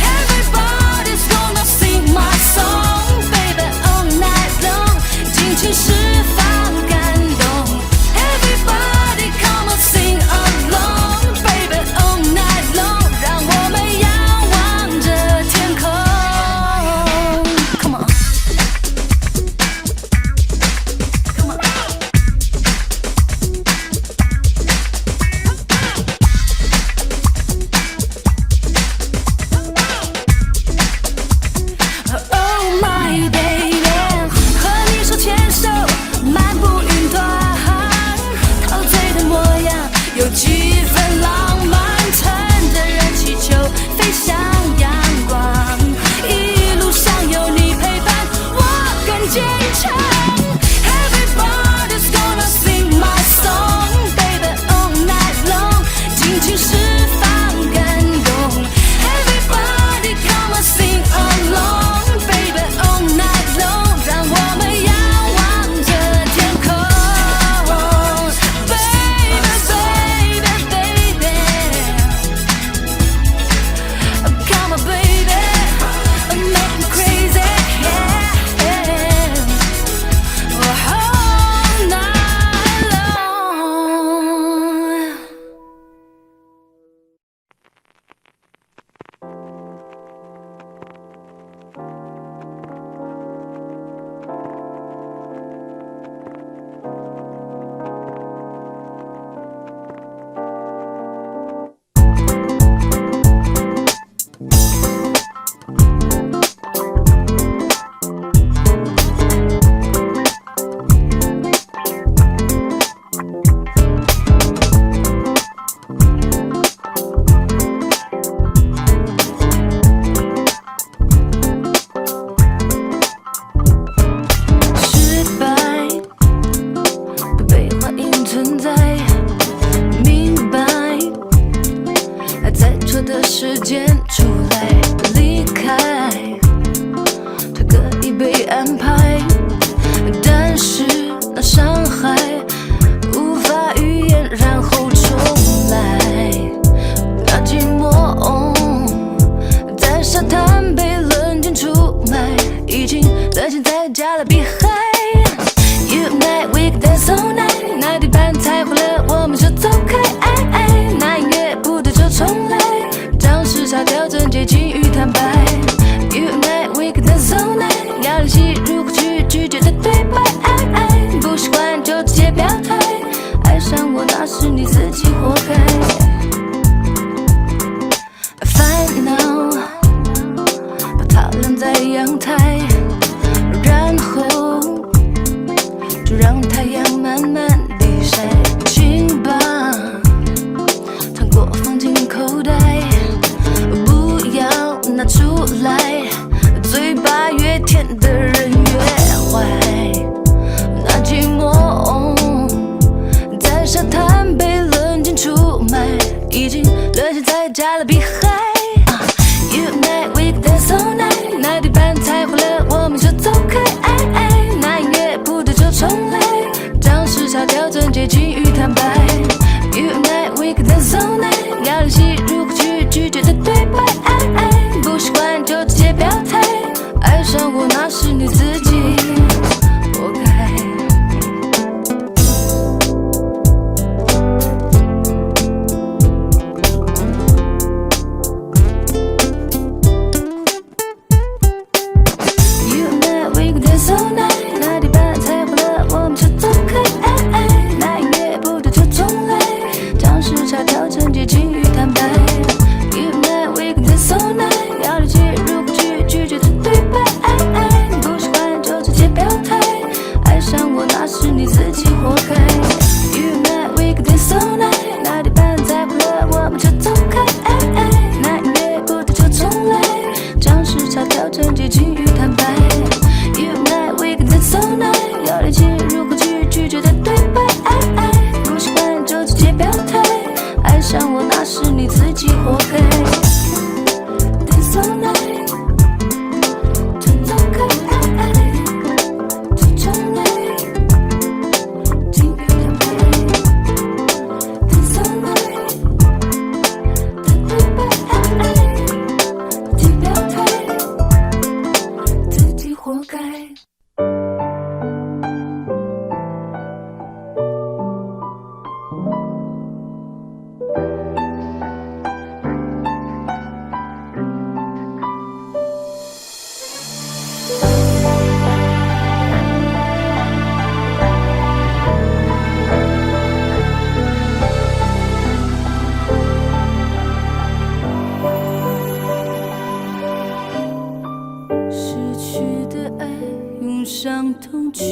Everybody's gonna sing my song, 那是你自己活该。烦恼把它晾在阳台，然后就让太阳慢慢地晒。请把糖果放进口袋，不要拿出来，嘴巴越甜的人越坏。那寂寞在沙滩被冷静出卖，已经沦陷在加勒比海。You night we can dance all night， 那地板踩坏了我们就走开。那音乐不对就重来，将时差调整接近与坦白。You night we can dance all night， 要练习如何去拒绝的对白。不习惯就直接表态，爱上我那是你自己活该。伤痛去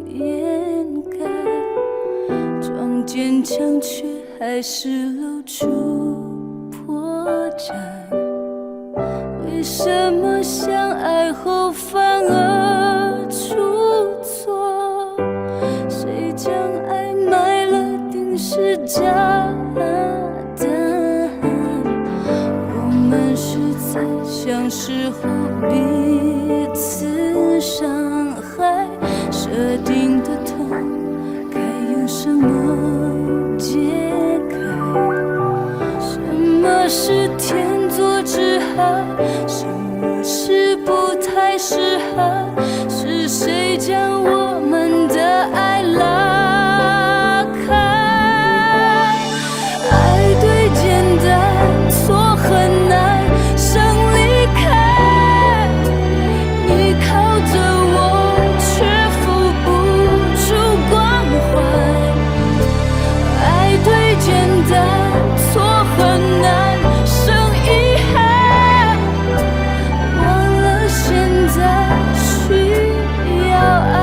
掩盖，装坚强却还是露出破绽。为什么相爱后反而出错？谁将爱埋了定时炸弹？我们是在相识后彼此伤害，设定的痛该用什么解开？什么是天作之合？什么是不太适合？是谁将我们的爱拉开？爱对简单，错很难，生离开。你靠着我，却付不出关怀。爱对简单，错很难，生遗憾。忘了现在需要爱。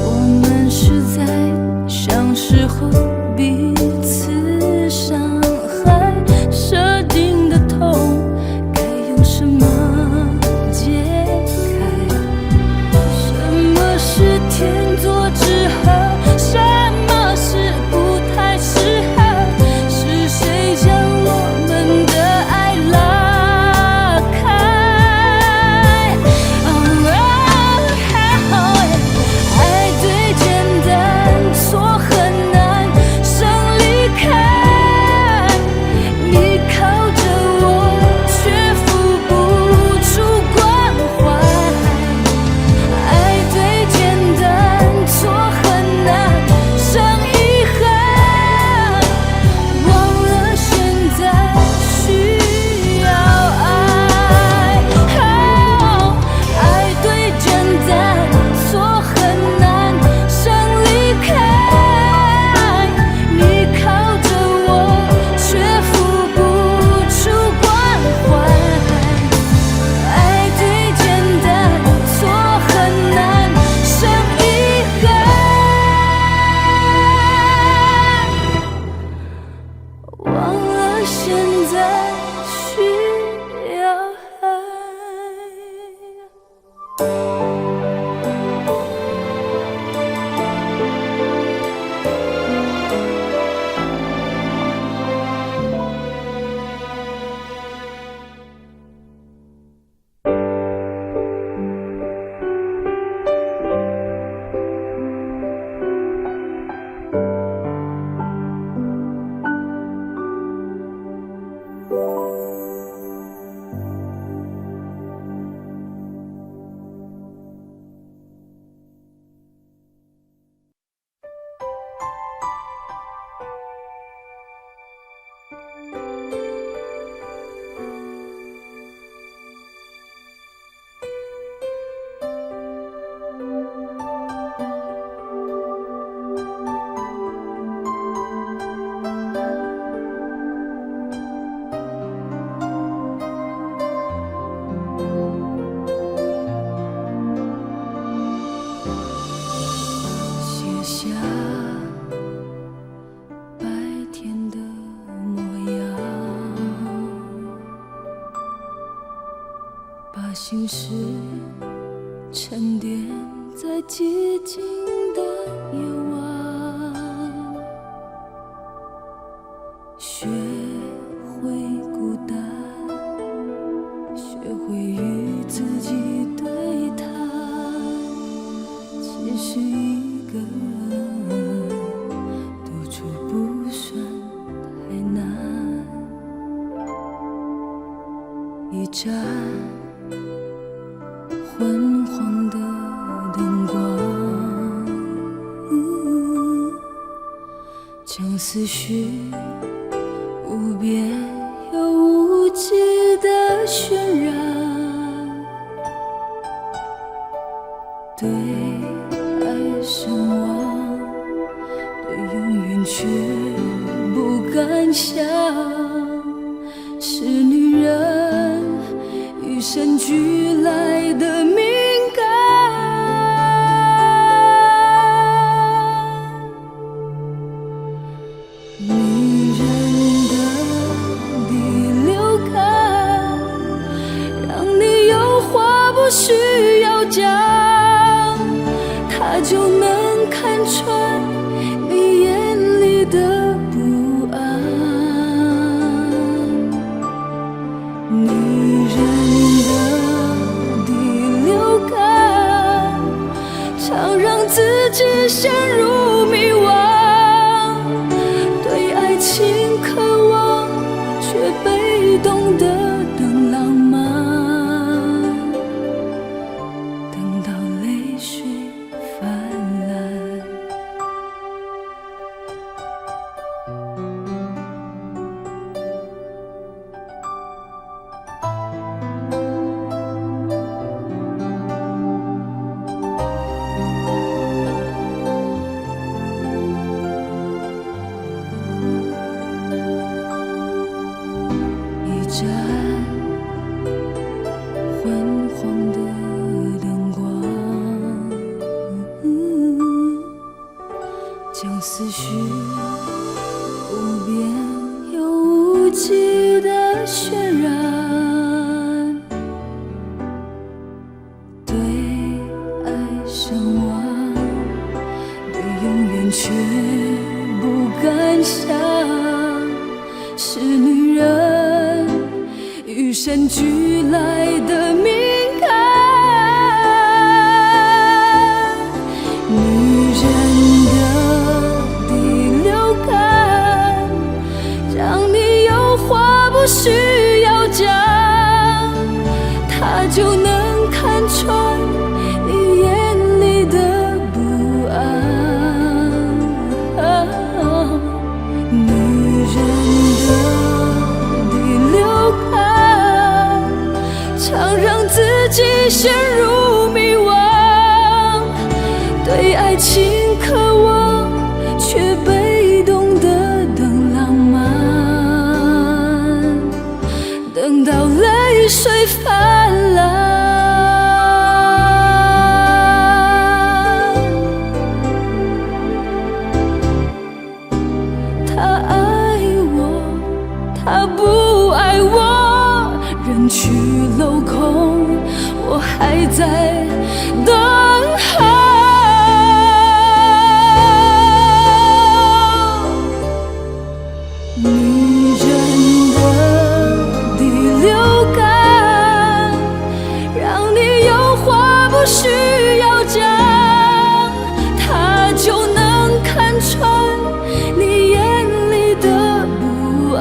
我们是在相识后彼此伤害，设定的痛该用什么解开？什么是天作之合？什么是不太适合？是谁将我们的爱拉开？爱对简单，错很难，生离寂静的夜晚，学会孤单，学会与自己对谈。其实一个人独处不算太难。一盏昏黄的灯光，将思绪无边又无际的渲染，对爱神往，对永远却不敢想，是女人与生俱来的敏感。女人的第六感，让你有话不需要讲，她就能看穿你眼里的不安。女人的第六感，常让自己陷入迷惘，对爱情渴望，却被动的等浪漫，等到泪水泛滥。一盏昏黄的灯光，将思绪无边又无际的渲染，对爱神往，对永远却不敢想，是女人与生俱来的敏感。女人的第六感，让你有话不需要讲，她就能看穿你眼里的不安。女人的第六感，常让自己陷入迷惘，对爱情渴望，却被动的等浪漫，等到泪水泛滥。他爱我，他不爱我，人去楼空，我还在等候。女人的第六感，让你有话不需要讲，她就能看穿你眼里的不安。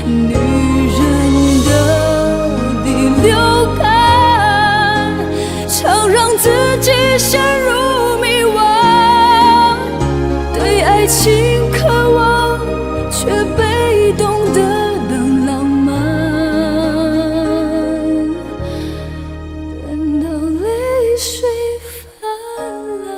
女人的第六感，常让自己陷入迷惘，对爱情渴望，却被动的等浪漫，等到泪水泛滥。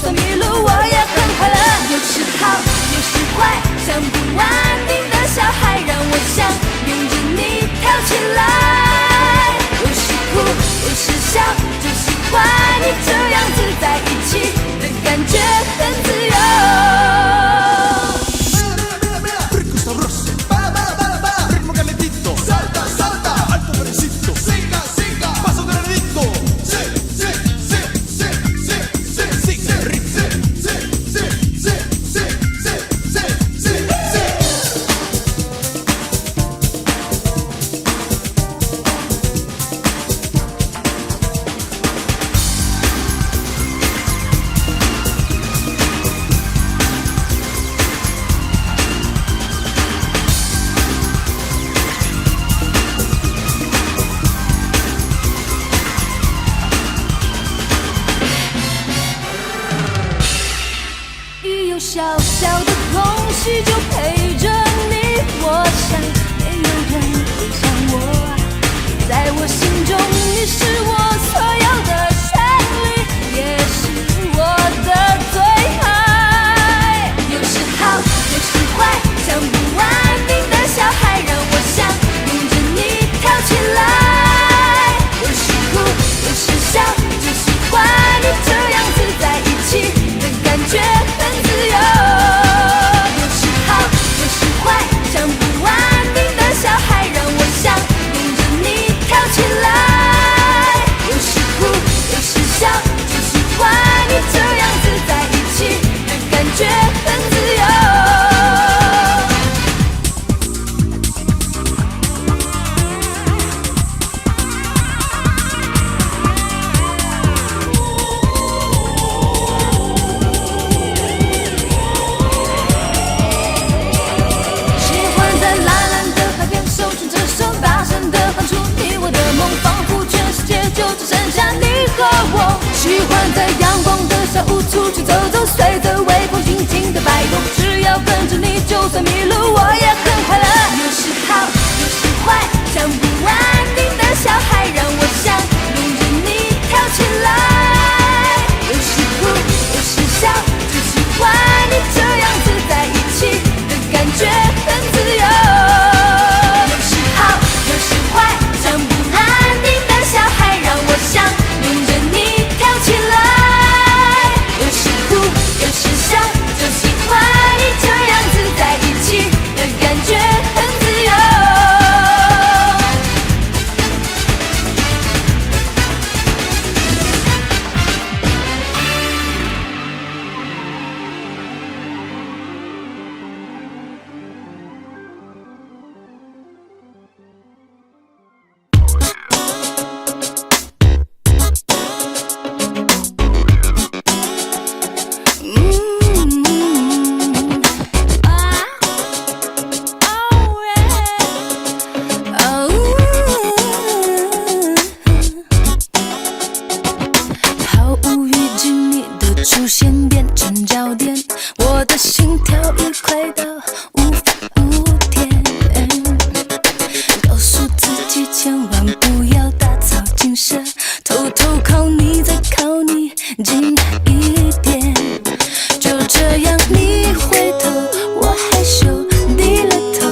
算迷路我也很快乐。有时好，有时坏，像不安定的小孩，让我想拥着你跳起来。有时哭，有时笑，就喜欢你这样子在一起的感觉，很自由。小小的空隙就陪着你，我想没有人会像我，在我心中你是我所有的旋律，也是我的最爱。有时好，有时坏，像不安定的小孩，让我想拥着你跳起来。有时哭，有时笑，就喜欢你这样子在一起的感觉，很自由。有时好，有时坏，像不安定的小孩，让我想拥着你跳起来。有时哭，有时笑，就喜欢你这样子在一起的感觉，很自由。喜欢在阳光的下午出去走走，随着微风轻轻的摆动，只要跟着你，就算迷路我也很快乐。有时好，有时坏，像不安定的小孩，让我想拥着你跳起来。有时哭，有时笑，就喜欢你这样子在一起的感觉，很自由。有时好，有时坏，像不安定的小孩，让我想拥着你跳起来。有时哭，有时笑，就喜欢你这样子在一起的感觉，很自由。毫无预知你的出现变成焦点，我的心跳已快到无法无天，告诉自己千万不要打草惊蛇，偷偷靠你再靠你近一点，就这样你回头，我害羞低了头，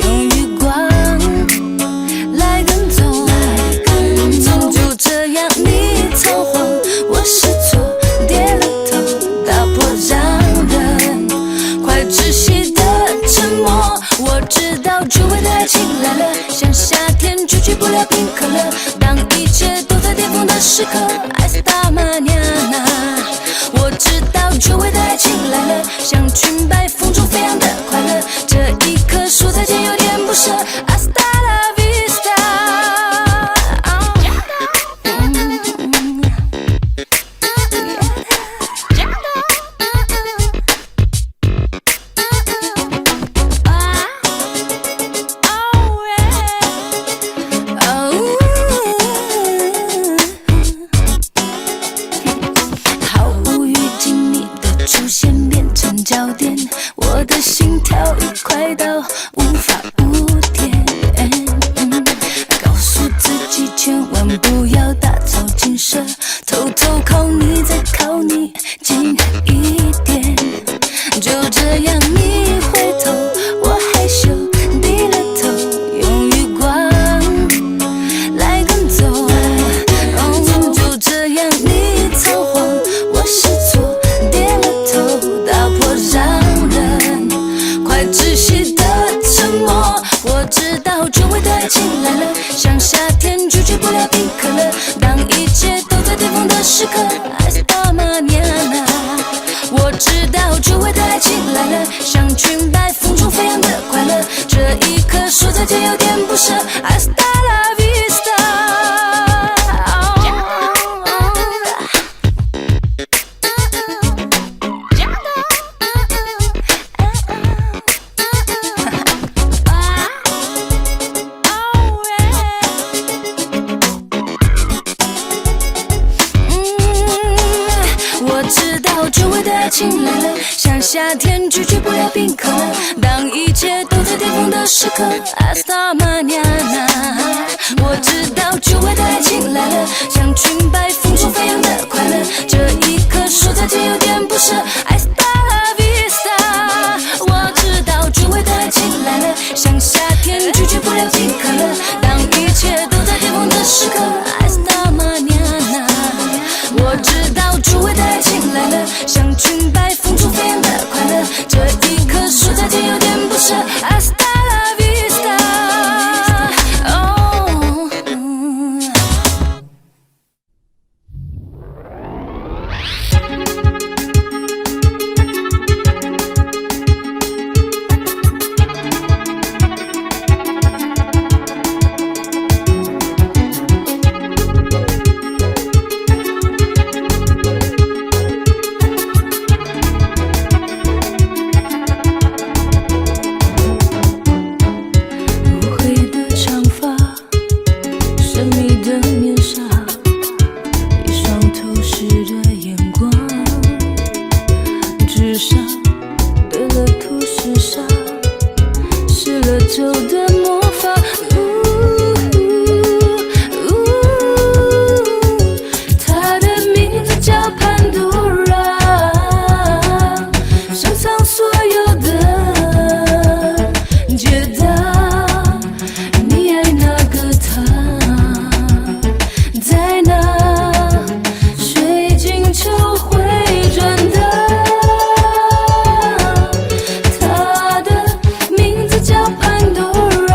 用余光来跟踪，就这样你仓皇，我失措跌了头，打破掌人快窒息的沉默。我知道久违的爱情来了，像夏天拒绝不了冰可乐，当一切都在巅峰的时刻，爱斯达玛尼亚娜。我知道久违的爱情来了，像裙摆风中飞扬的快乐，这一刻说再见有点不舍，阿斯达拉维斯塔。毫无预警你的出现变成焦点，我的心跳已快到无法无天，告诉自己千万不要打草惊蛇，偷偷靠你再靠你近来了，像裙摆风中飞扬的快乐。这一刻说再见有点不舍 ，Hasta la vista。久违的爱情来了，像夏天拒绝不了冰可乐。当一切都在巅峰的时刻 ，Hasta mañana。我知道久违的爱情来了，像裙摆风中飞扬的快乐。这一刻说再见有点不舍 ，Hasta la vista。我知道久违的爱情来了，像夏天拒绝不了冰可乐。当一切都在巅峰的时刻 ，Hasta mañana。我知道久违的爱情来了，像裙摆风中飞扬的快乐。这一刻说再见有点不舍 ，Hasta la vista。叫潘多拉。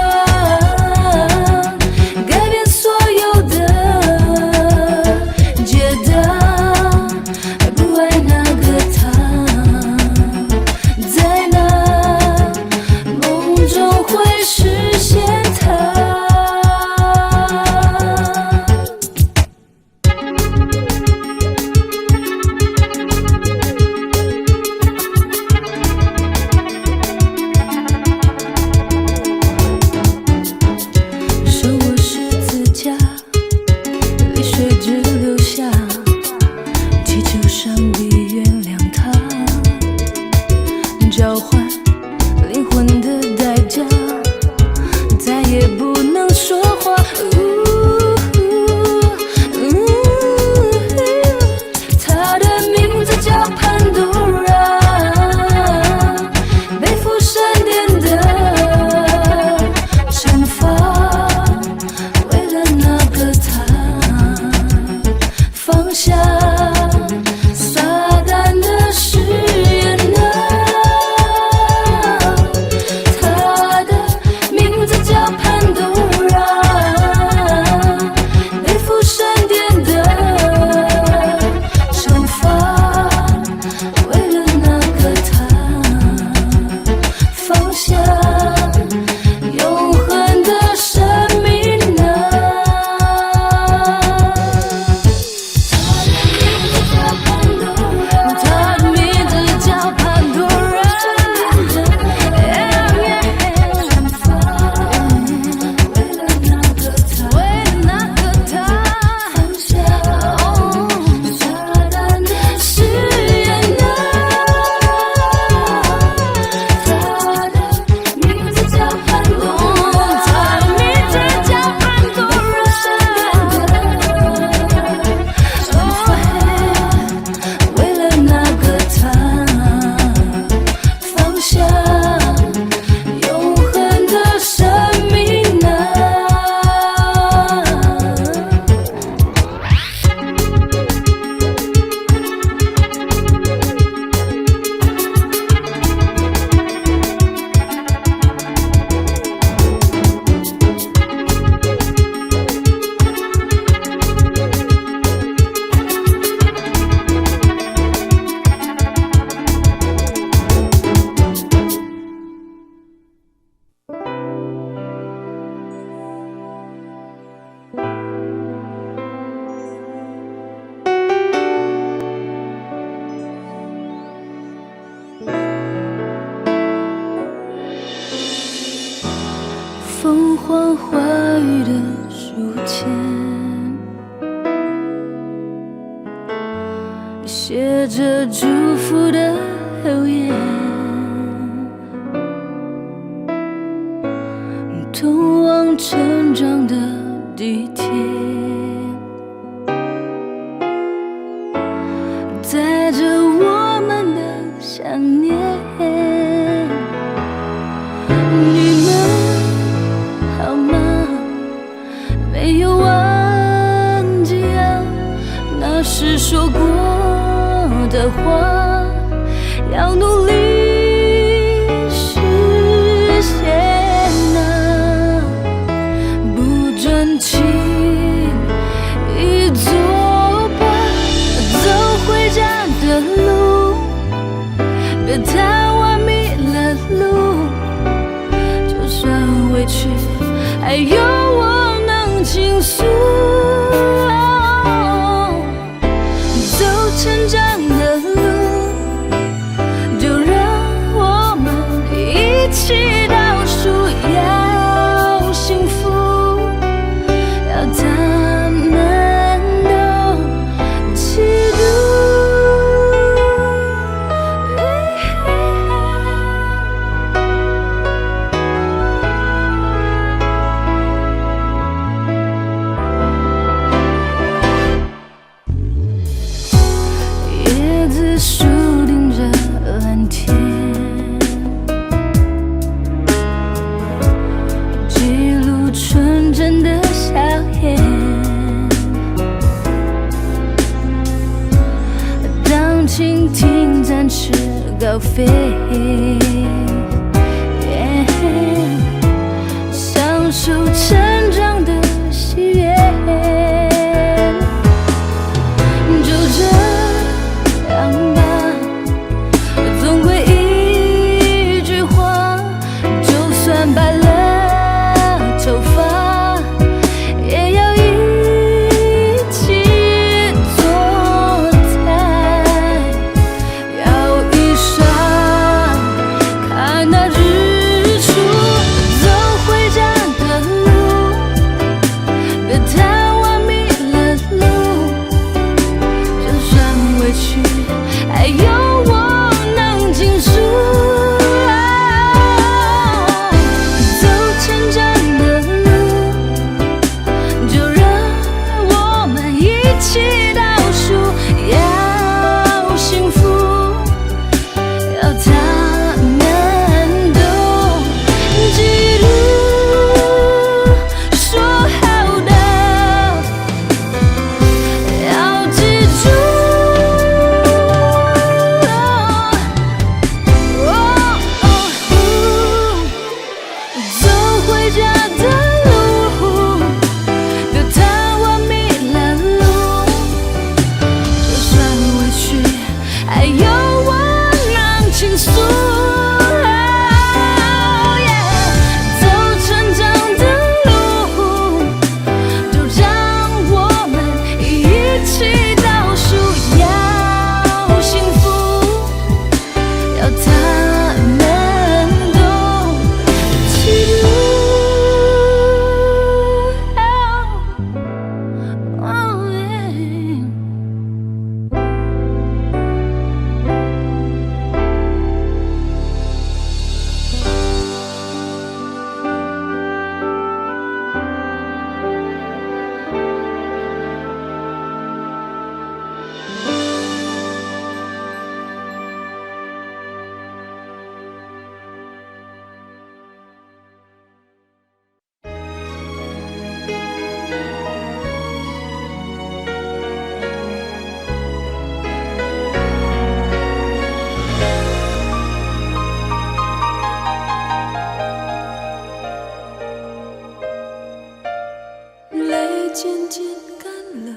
凤凰花语的书签，写着祝福的留言，通往成长的地铁，载着我们的想念。你们好吗？没有忘记啊，那时说过的话，要努力实现啊！不专情一作罢，走回家的路，别太完迷了路，就算委屈，还有我能倾诉。走成长的路，就让我们一起倒数，要幸福，要他们都嫉妒。叶子树顶着蓝天，记录纯真的笑颜。当蜻蜓展翅高飞，享受成长的喜悦。就这样吧，总归一句话，就算白了头发，也要一起做菜。摇一扇，看那日出，走回家的路，别太完迷了路，就算委屈，还有我能倾诉。走成长的路，就让我们一起倒数，要幸福，要他们都嫉妒。说好的要记住。走回家的路，别太完迷了路，就算委屈，还有我能倾诉。走成长的路，就让我们一起倒数，要幸福，要他们都嫉妒。泪渐渐干了，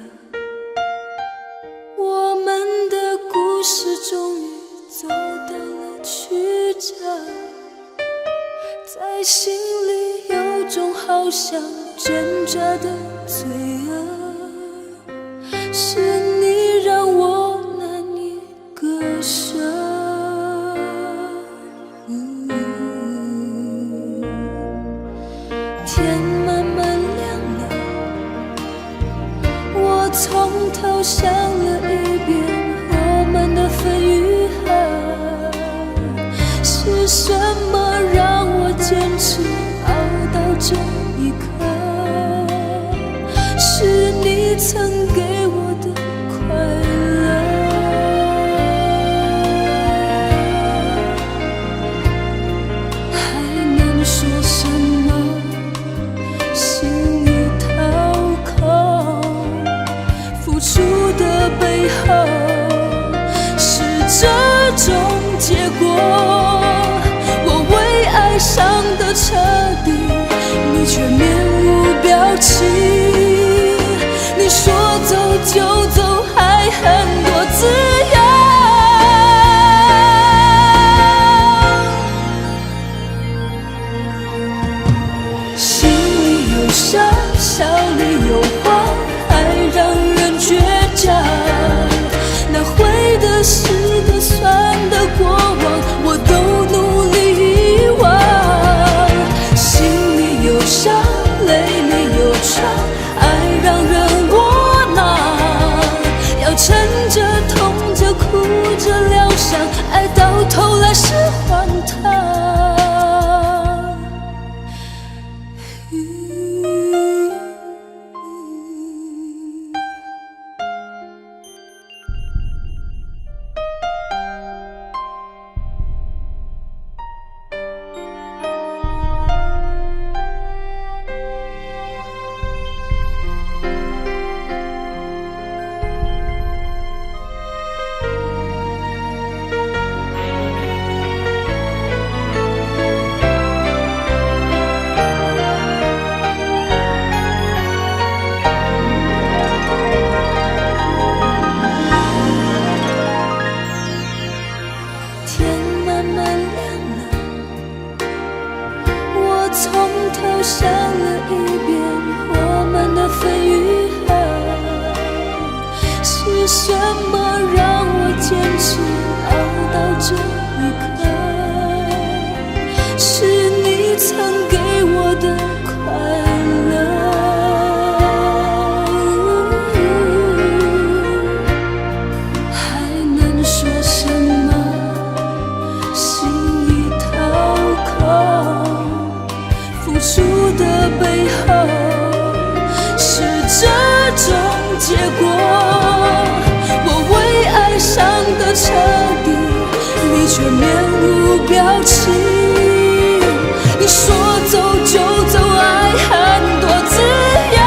我们的故事终于走到了曲折，在心里有种好像挣扎的罪恶，是你让我难以割舍。想了一遍我们的分与合，是什么让我坚持熬到这一刻？是你曾给我的快乐。还能说什么？心里掏空，付出的背后是这种结果。我为爱伤得彻底，你却面无表情。你说走就走，还很多自由。心里有伤，笑里有慌，爱让人倔强。那会的、是的、酸的过往，我都努力遗忘。心里有伤，泪里有伤，爱让人窝囊。要撑着、痛着、哭着疗伤，爱到头来是荒唐。从头想了一遍我们的分与合，是什么让我坚持熬到这一刻？是你曾给我的快乐。还能说什么？心里掏空，付出的背后是这种结果。我为爱伤得彻底，你却面无表情。你说走就走，爱很多自由。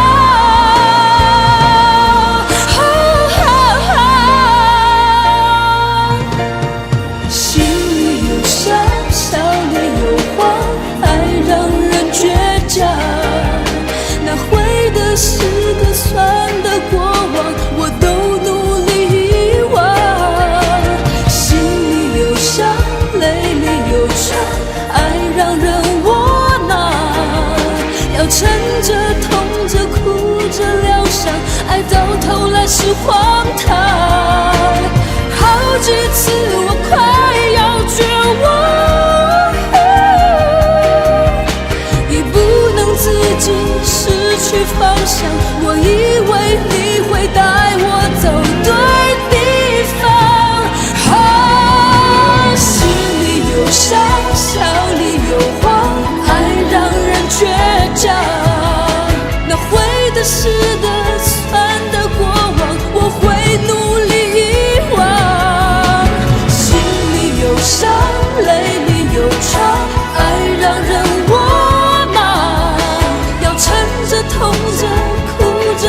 心里有伤，笑里有慌，爱让人倔强。那会的、是的、酸的过往，我都努力遗忘。心里有伤，泪里有伤，爱让人窝囊。要撑着、痛着、哭着疗伤，爱到头来是荒唐。好几次我快要绝望，已不能自己失去方向。我以为你会带我走对地方。心里有伤，笑里有慌，爱让人倔强。那会的、是的、酸的过往，我会努力遗忘。心里有伤，泪里有伤，爱让人窝囊。要撑着、痛着、哭着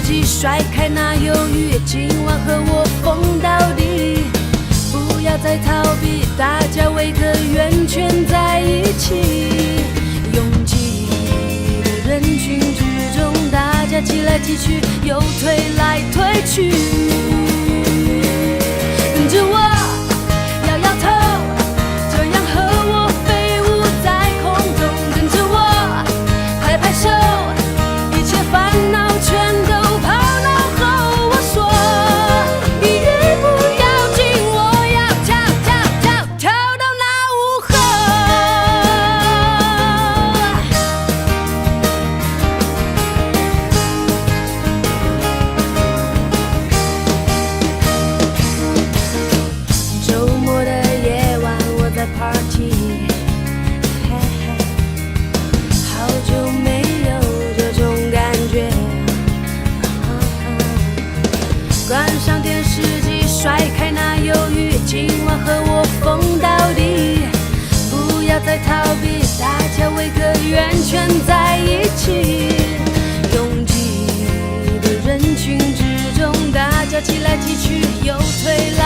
己甩开那犹豫，今晚和我疯到底。不要再逃避，大家围个圆圈在一起。拥挤的人群之中，大家挤来挤去，又推来推去。跟着我摇摇头，这样和我飞舞在空中。跟着我拍拍手，一切烦恼全都抛脑后。我说一日不要紧，我要跳跳跳跳到那午后。周末的夜晚我在 party， 嘿嘿，好久没有这种感觉。关上电视机，甩开那犹豫，今晚和我疯到底。不要再逃避，大家围个圆圈在一起。拥挤的人群之中，大家挤来挤去，又推来